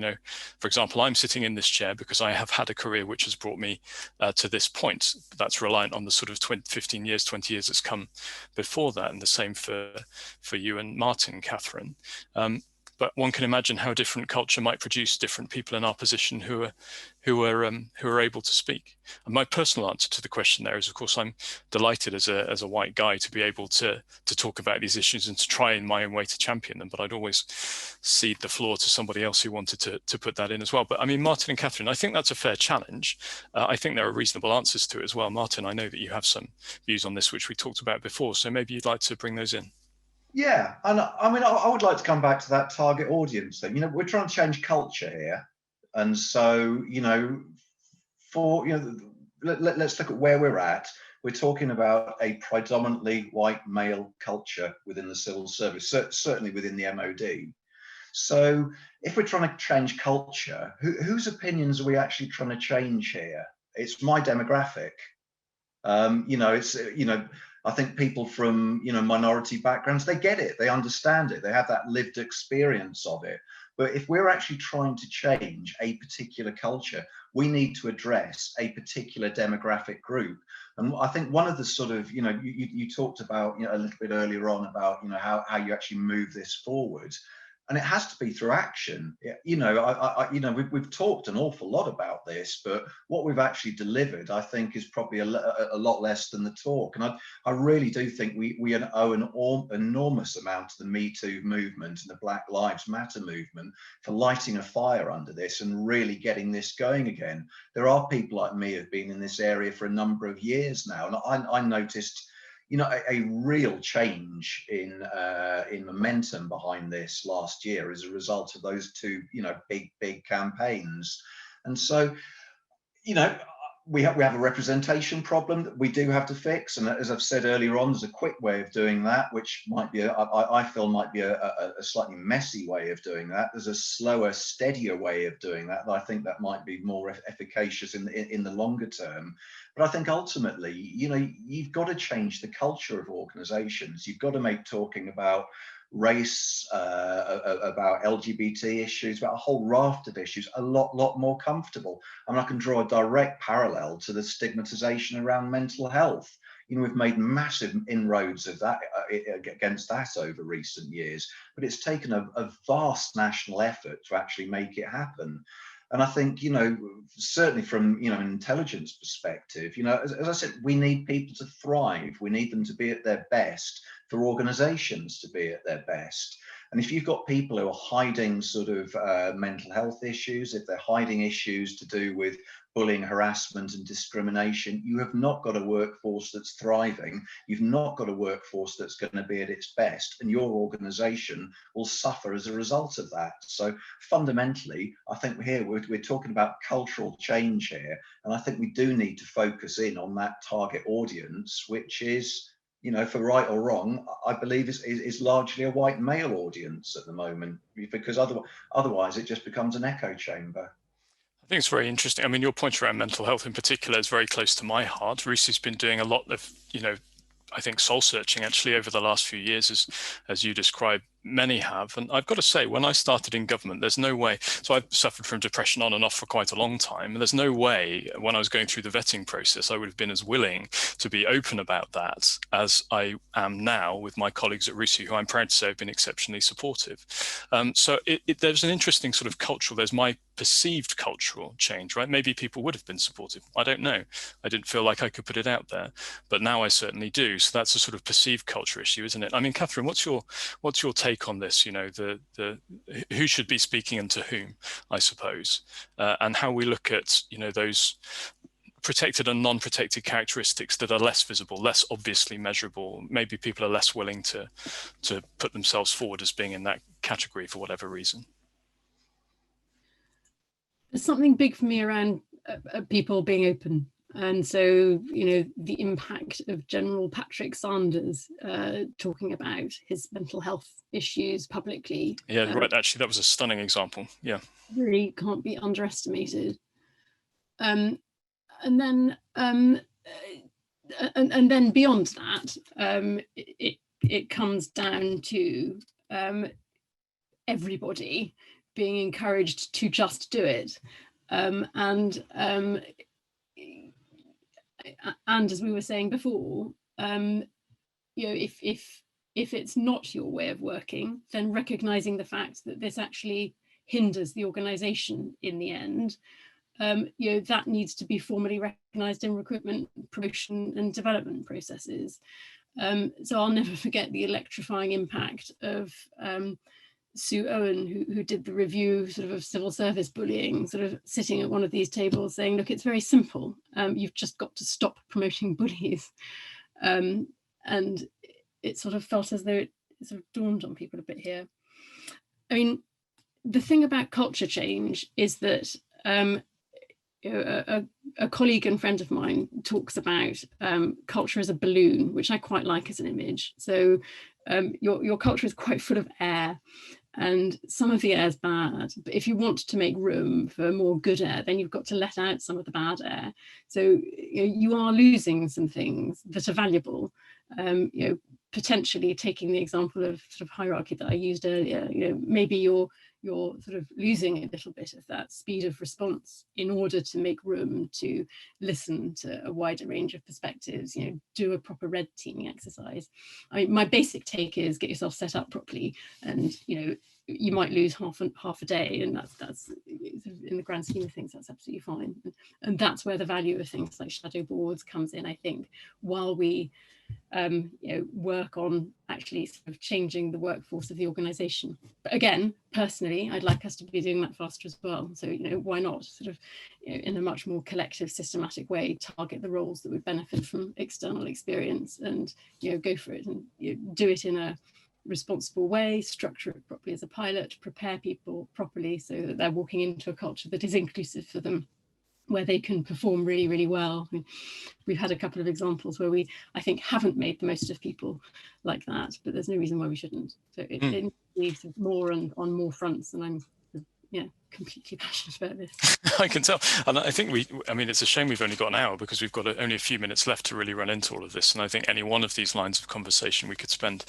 for example, I'm sitting in this chair because I have had a career which has brought me to this point. That's reliant on the sort of 15 years, 20 years that's come before that, and the same for you and Martin, Catherine. but one can imagine how different culture might produce different people in our position who are able to speak. And my personal answer to the question there is, of course, I'm delighted as a white guy to be able to talk about these issues and to try in my own way to champion them. But I'd always cede the floor to somebody else who wanted to put that in as well. But I mean, Martin and Catherine, I think that's a fair challenge. I think there are reasonable answers to it as well. Martin, I know that you have some views on this, which we talked about before. So maybe you'd like to bring those in. Yeah, and I mean, I would like to come back to that target audience thing. You know, we're trying to change culture here, and so let's look at where we're at. We're talking about a predominantly white male culture within the civil service, certainly within the MOD. So if we're trying to change culture, whose opinions are we actually trying to change here? It's my demographic. I think people from minority backgrounds, they get it, they understand it, they have that lived experience of it. But if we're actually trying to change a particular culture, we need to address a particular demographic group. And I think one of the sort of, you talked about a little bit earlier on about how you actually move this forward. And it has to be through action. We've talked an awful lot about this, but what we've actually delivered, I think, is probably a lot less than the talk. And I really do think we owe an enormous amount to the Me Too movement and the Black Lives Matter movement for lighting a fire under this and really getting this going again. There are people like me who've been in this area for a number of years now, and I noticed a real change in momentum behind this last year as a result of those two, big campaigns. And so, we have a representation problem that we do have to fix. And as I've said earlier on, there's a quick way of doing that, which might be, I feel might be a slightly messy way of doing that. There's a slower, steadier way of doing that. I think that might be more efficacious in the longer term. But I think ultimately, you've got to change the culture of organizations. You've got to make talking about race, about LGBT issues, about a whole raft of issues, a lot more comfortable. I mean, I can draw a direct parallel to the stigmatization around mental health. We've made massive inroads of that against that over recent years, but it's taken a vast national effort to actually make it happen. And I think, certainly from, an intelligence perspective, as I said, we need people to thrive. We need them to be at their best for organizations to be at their best. And if you've got people who are hiding sort of mental health issues, if they're hiding issues to do with bullying, harassment and discrimination, you have not got a workforce that's thriving. You've not got a workforce that's going to be at its best, and your organization will suffer as a result of that. So fundamentally, I think we're talking about cultural change here, and I think we do need to focus in on that target audience, which is, for right or wrong, I believe is largely a white male audience at the moment, because otherwise it just becomes an echo chamber. I think it's very interesting. I mean, your point around mental health in particular is very close to my heart. RUSI's been doing a lot of, I think soul searching actually over the last few years, as you described. Many have. And I've got to say, when I started in government, there's no way. So I've suffered from depression on and off for quite a long time. And there's no way when I was going through the vetting process, I would have been as willing to be open about that as I am now with my colleagues at RUSI, who I'm proud to say have been exceptionally supportive. So there's an interesting sort of cultural, there's my perceived cultural change, right? Maybe people would have been supportive. I don't know. I didn't feel like I could put it out there, but now I certainly do. So that's a sort of perceived culture issue, isn't it? I mean, Catherine, what's your take on this? Who should be speaking and to whom, I suppose, and how we look at those protected and non-protected characteristics that are less visible, less obviously measurable. Maybe people are less willing to put themselves forward as being in that category for whatever reason. There's something big for me around people being open. And so, the impact of General Patrick Sanders talking about his mental health issues publicly. Yeah, right. Actually, that was a stunning example. Yeah. Really can't be underestimated. And then beyond that, it comes down to everybody being encouraged to just do it. And as we were saying before, if if it's not your way of working, then recognizing the fact that this actually hinders the organization in the end, that needs to be formally recognized in recruitment, promotion and development processes. So I'll never forget the electrifying impact of Sue Owen, who did the review sort of civil service bullying, sort of sitting at one of these tables saying, look, it's very simple. You've just got to stop promoting bullies. And it sort of felt as though it sort of dawned on people a bit here. I mean, the thing about culture change is that a colleague and friend of mine talks about culture as a balloon, which I quite like as an image. So your culture is quite full of air, and some of the air is bad. But if you want to make room for more good air, then you've got to let out some of the bad air. So you are losing some things that are valuable. Potentially taking the example of sort of hierarchy that I used earlier, maybe you're sort of losing a little bit of that speed of response in order to make room to listen to a wider range of perspectives, do a proper red teaming exercise. I mean, my basic take is get yourself set up properly, and you might lose half a day, and that's in the grand scheme of things, that's absolutely fine. And that's where the value of things like shadow boards comes in, I think, while we work on actually sort of changing the workforce of the organization. But again, personally, I'd like us to be doing that faster as well. So, why not sort of, in a much more collective, systematic way, target the roles that would benefit from external experience and, go for it and do it in a responsible way, structure it properly as a pilot, prepare people properly so that they're walking into a culture that is inclusive for them, where they can perform really, really well. I mean, we've had a couple of examples where we, I think, haven't made the most of people like that, but there's no reason why we shouldn't. So it needs more and on more fronts, and I'm completely passionate about this. I can tell. And I think it's a shame we've only got an hour, because we've got only a few minutes left to really run into all of this. And I think any one of these lines of conversation we could spend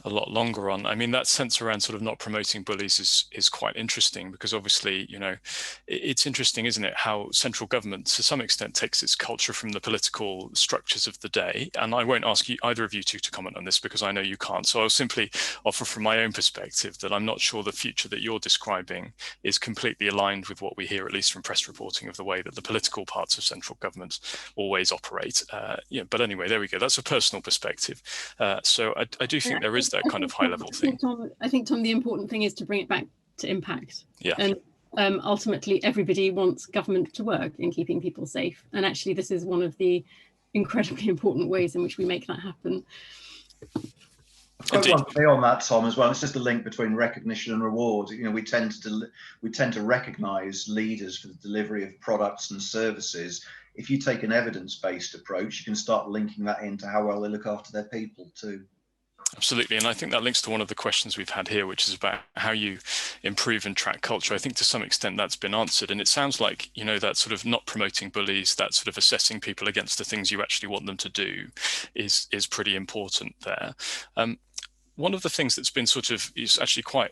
a lot longer on. I mean, that sense around sort of not promoting bullies is quite interesting, because obviously, it's interesting, isn't it, how central government to some extent takes its culture from the political structures of the day. And I won't ask either of you two to comment on this, because I know you can't. So I'll simply offer from my own perspective that I'm not sure the future that you're describing is completely aligned with what we hear, at least from press reporting, of the way that the political parts of central government always operate. But anyway, there we go. That's a personal perspective. So I do think there is that kind of high-level thing. I think, Tom, the important thing is to bring it back to impact. Yeah. And ultimately, everybody wants government to work in keeping people safe. And actually, this is one of the incredibly important ways in which we make that happen. I've got one thing on that, Tom, as well. It's just the link between recognition and reward. We tend to recognise leaders for the delivery of products and services. If you take an evidence-based approach, you can start linking that into how well they look after their people too. Absolutely. And I think that links to one of the questions we've had here, which is about how you improve and track culture. I think to some extent that's been answered. And it sounds like, that sort of not promoting bullies, that sort of assessing people against the things you actually want them to do is pretty important there. One of the things that's been is actually quite,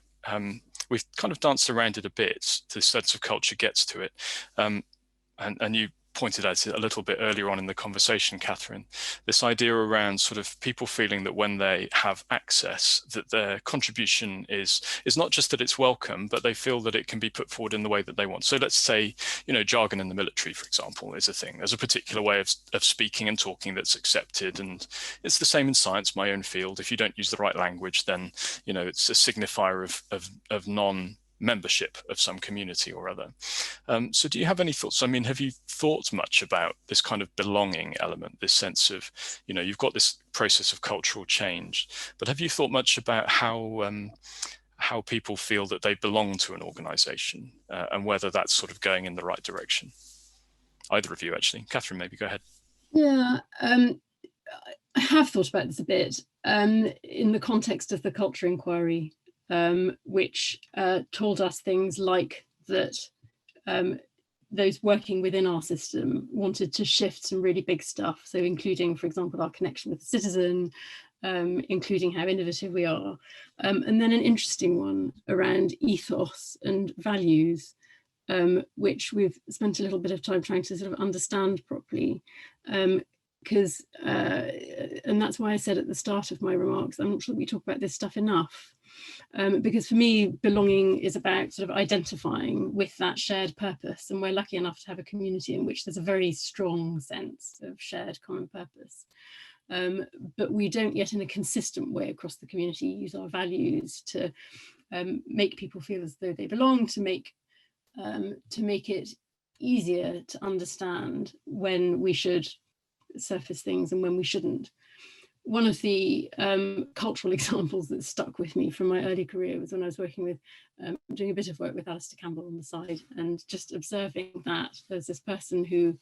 we've kind of danced around it a bit, the sense of culture gets to it. And you pointed out it a little bit earlier on in the conversation, Catherine, this idea around sort of people feeling that when they have access, that their contribution is not just that it's welcome, but they feel that it can be put forward in the way that they want. So let's say, jargon in the military, for example, is a thing. There's a particular way of speaking and talking that's accepted. And it's the same in science, my own field. If you don't use the right language, then, it's a signifier of non-membership of some community or other. So do you have any thoughts? I mean, have you thought much about this kind of belonging element, this sense of, you've got this process of cultural change, but have you thought much about how people feel that they belong to an organization and whether that's sort of going in the right direction? Either of you, actually. Catherine, maybe go ahead. Yeah, I have thought about this a bit in the context of the culture inquiry, which told us things like that those working within our system wanted to shift some really big stuff. So including, for example, our connection with the citizen, including how innovative we are. And then an interesting one around ethos and values, which we've spent a little bit of time trying to sort of understand properly. because and that's why I said at the start of my remarks, I'm not sure that we talk about this stuff enough. Because for me, belonging is about sort of identifying with that shared purpose. And we're lucky enough to have a community in which there's a very strong sense of shared common purpose. But we don't yet in a consistent way across the community use our values to make people feel as though they belong, to make it easier to understand when we should surface things and when we shouldn't. One of the cultural examples that stuck with me from my early career was when I was working with, doing a bit of work with Alistair Campbell on the side, and just observing that there's this person who,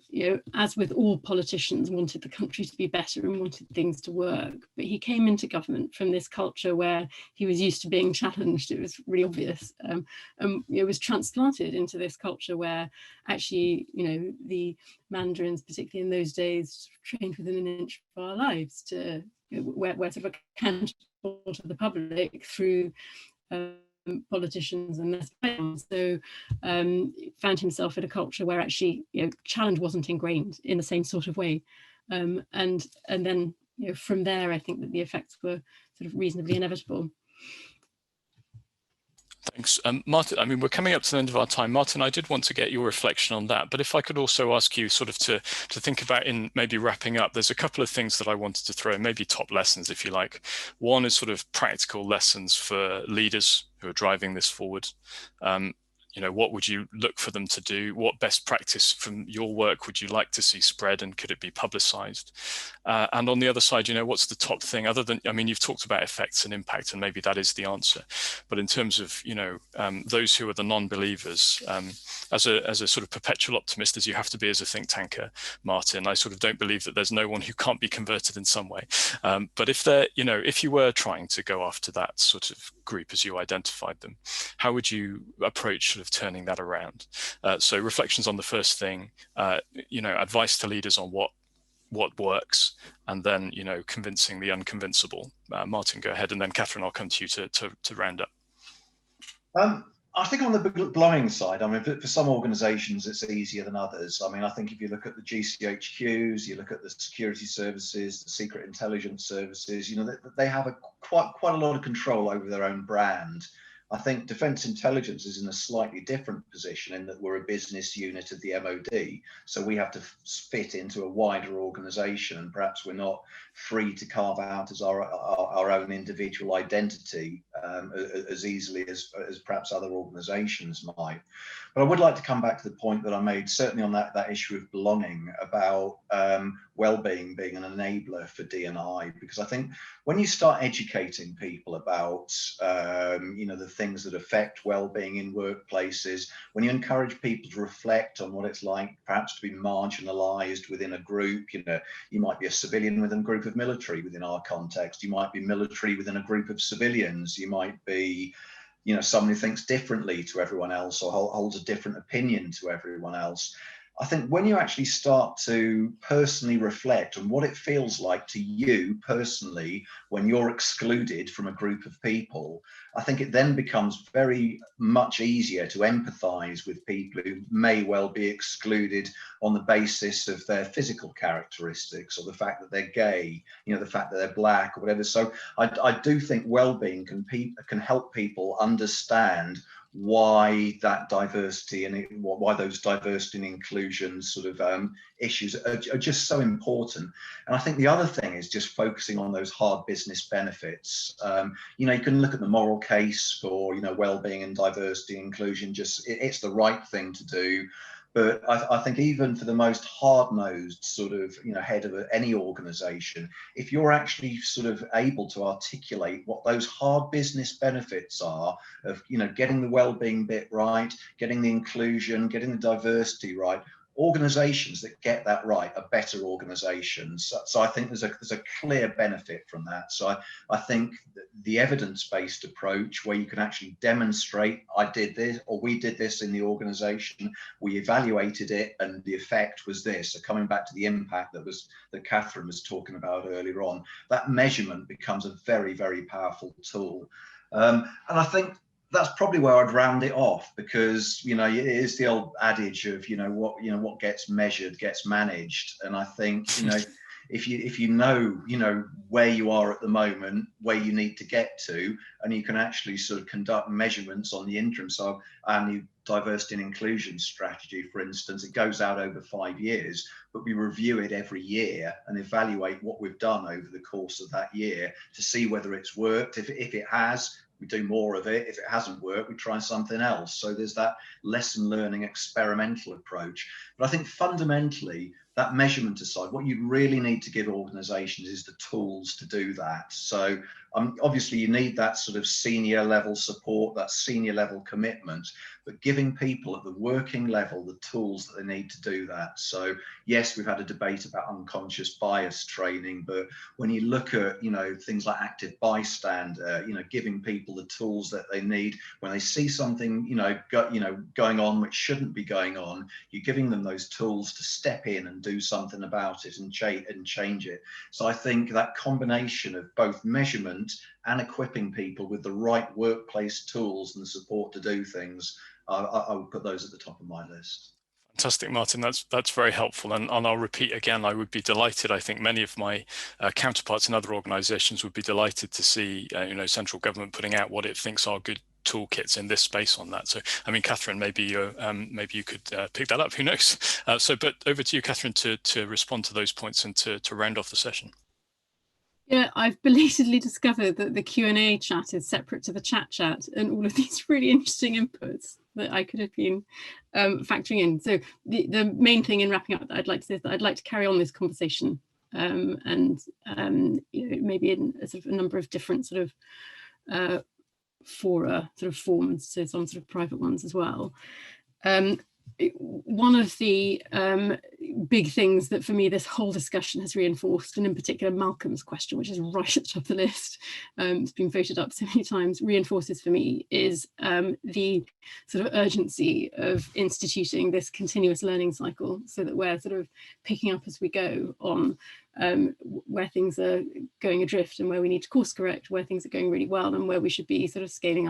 you know, as with all politicians, wanted the country to be better and wanted things to work. But he came into government from this culture where he was used to being challenged. It was really obvious. It was transplanted into this culture where actually, you know, the Mandarins, particularly in those days, trained within an inch of our lives to, you know, we're sort of accountable to the public through politicians and their spines. So found himself in a culture where actually, you know, challenge wasn't ingrained in the same sort of way, and then, you know, from there I think that the effects were sort of reasonably inevitable. Thanks. Martin, I mean, we're coming up to the end of our time. Martin, I did want to get your reflection on that, but if I could also ask you sort of to think about, in maybe wrapping up, there's a couple of things that I wanted to throw in, maybe top lessons, if you like. One is sort of practical lessons for leaders who are driving this forward. You know, what would you look for them to do? What best practice from your work would you like to see spread, and could it be publicized? And on the other side, you know, what's the top thing other than, I mean, you've talked about effects and impact, and maybe that is the answer. But in terms of, you know, those who are the non-believers, as a sort of perpetual optimist, as you have to be as a think tanker, Martin, I sort of don't believe that there's no one who can't be converted in some way. But if they're, you know, if you were trying to go after that sort of group as you identified them, how would you approach sort of turning that around? So reflections on the first thing, you know, advice to leaders on what works, and then, you know, convincing the unconvincible. Martin, go ahead, and then Catherine, I'll come to you to round up. I think on the belonging side, I mean, for some organisations it's easier than others. I mean, I think if you look at the GCHQs, you look at the security services, the secret intelligence services, you know, they have quite a lot of control over their own brand. I think defence intelligence is in a slightly different position in that we're a business unit of the MOD, so we have to fit into a wider organisation, and perhaps we're not free to carve out as our own individual identity as easily as perhaps other organisations might. But I would like to come back to the point that I made, certainly on that issue of belonging, about well-being being an enabler for D&I, because I think when you start educating people about you know, the things that affect well-being in workplaces, when you encourage people to reflect on what it's like perhaps to be marginalised within a group, you know, you might be a civilian within a group of military within our context, you might be military within a group of civilians, you might be, you know, someone who thinks differently to everyone else or holds a different opinion to everyone else. I think when you actually start to personally reflect on what it feels like to you personally when you're excluded from a group of people, I think it then becomes very much easier to empathise with people who may well be excluded on the basis of their physical characteristics, or the fact that they're gay, you know, the fact that they're black or whatever. So I do think well-being can help people understand why that diversity and why those diversity and inclusion sort of issues are just so important. And I think the other thing is just focusing on those hard business benefits. You know, you can look at the moral case for, you know, well-being and diversity and inclusion, just it's the right thing to do. But I think even for the most hard-nosed sort of, you know, head of any organisation, if you're actually sort of able to articulate what those hard business benefits are of, you know, getting the well-being bit right, getting the inclusion, getting the diversity right, organisations that get that right are better organisations. So I think there's a clear benefit from that. So I think the evidence-based approach, where you can actually demonstrate, I did this, or we did this in the organisation, we evaluated it, and the effect was this. So coming back to the impact that Catherine was talking about earlier on, that measurement becomes a very, very powerful tool. And I think that's probably where I'd round it off, because it is the old adage of what gets measured gets managed, and I think if you know where you are at the moment, where you need to get to, and you can actually sort of conduct measurements on the interim. So our new diversity and inclusion strategy, for instance, it goes out over 5 years, but we review it every year and evaluate what we've done over the course of that year to see whether it's worked. If it has, we do more of it. If it hasn't worked, we try something else. So there's that lesson learning experimental approach. But I think fundamentally, that measurement aside, what you really need to give organizations is the tools to do that. So obviously you need that sort of senior level support, that senior level commitment, but giving people at the working level the tools that they need to do that. So yes, we've had a debate about unconscious bias training, but when you look at things like active bystander, giving people the tools that they need when they see something going on which shouldn't be going on, you're giving them those tools to step in and do something about it and change it. So I think that combination of both measurement and equipping people with the right workplace tools and the support to do things, I would put those at the top of my list. Fantastic, Martin. That's very helpful. And I'll repeat again, I would be delighted. I think many of my counterparts in other organizations would be delighted to see central government putting out what it thinks are good toolkits in this space on that. So, I mean, Catherine, maybe you could pick that up. Who knows? But over to you, Catherine, to respond to those points and to round off the session. Yeah, I've belatedly discovered that the Q&A chat is separate to the chat and all of these really interesting inputs that I could have been factoring in. So the main thing in wrapping up that I'd like to say is that I'd like to carry on this conversation and maybe in a sort of a number of different sort of forms, so some sort of private ones as well. One of the big things that for me this whole discussion has reinforced, and in particular Malcolm's question, which is right at the top of the list, it's been voted up so many times, reinforces for me is the sort of urgency of instituting this continuous learning cycle, so that we're sort of picking up as we go on where things are going adrift and where we need to course correct, where things are going really well and where we should be sort of scaling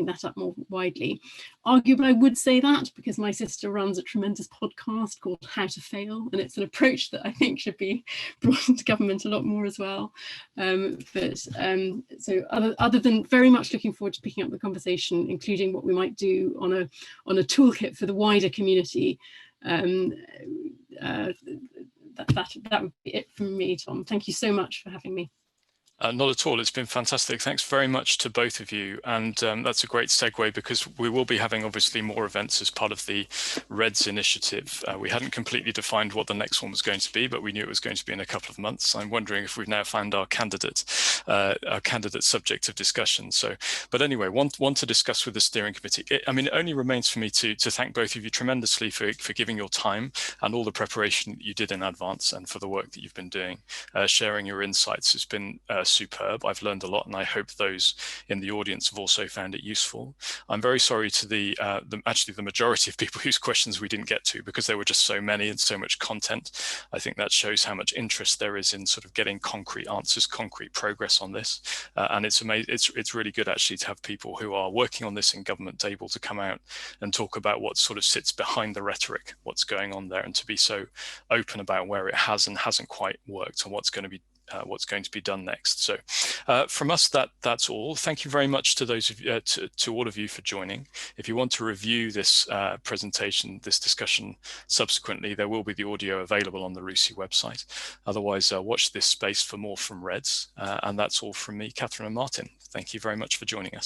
that up more widely. Arguably, I would say that because my sister runs a tremendous podcast called How to Fail, and it's an approach that I think should be brought into government a lot more as well. So other than very much looking forward to picking up the conversation, including what we might do on a toolkit for the wider community, that would be it from me, Tom. Thank you so much for having me. Not at all. It's been fantastic. Thanks very much to both of you. And that's a great segue, because we will be having obviously more events as part of the REDS initiative. We hadn't completely defined what the next one was going to be, but we knew it was going to be in a couple of months. I'm wondering if we've now found our candidate subject of discussion. But anyway, one to discuss with the steering committee. It only remains for me to thank both of you tremendously for giving your time and all the preparation that you did in advance, and for the work that you've been doing. Sharing your insights has been superb. I've learned a lot, and I hope those in the audience have also found it useful. I'm very sorry to actually the majority of people whose questions we didn't get to, because there were just so many and so much content. I think that shows how much interest there is in sort of getting concrete answers, concrete progress on this. And it's amazing. It's really good actually to have people who are working on this in government able to come out and talk about what sort of sits behind the rhetoric, what's going on there, and to be so open about where it has and hasn't quite worked and what's going to be done next. So from us, that's all. Thank you very much to those of you, to all of you for joining. If you want to review this presentation, this discussion subsequently, there will be the audio available on the RUSI website. Otherwise, watch this space for more from REDS. And that's all from me, Catherine and Martin. Thank you very much for joining us.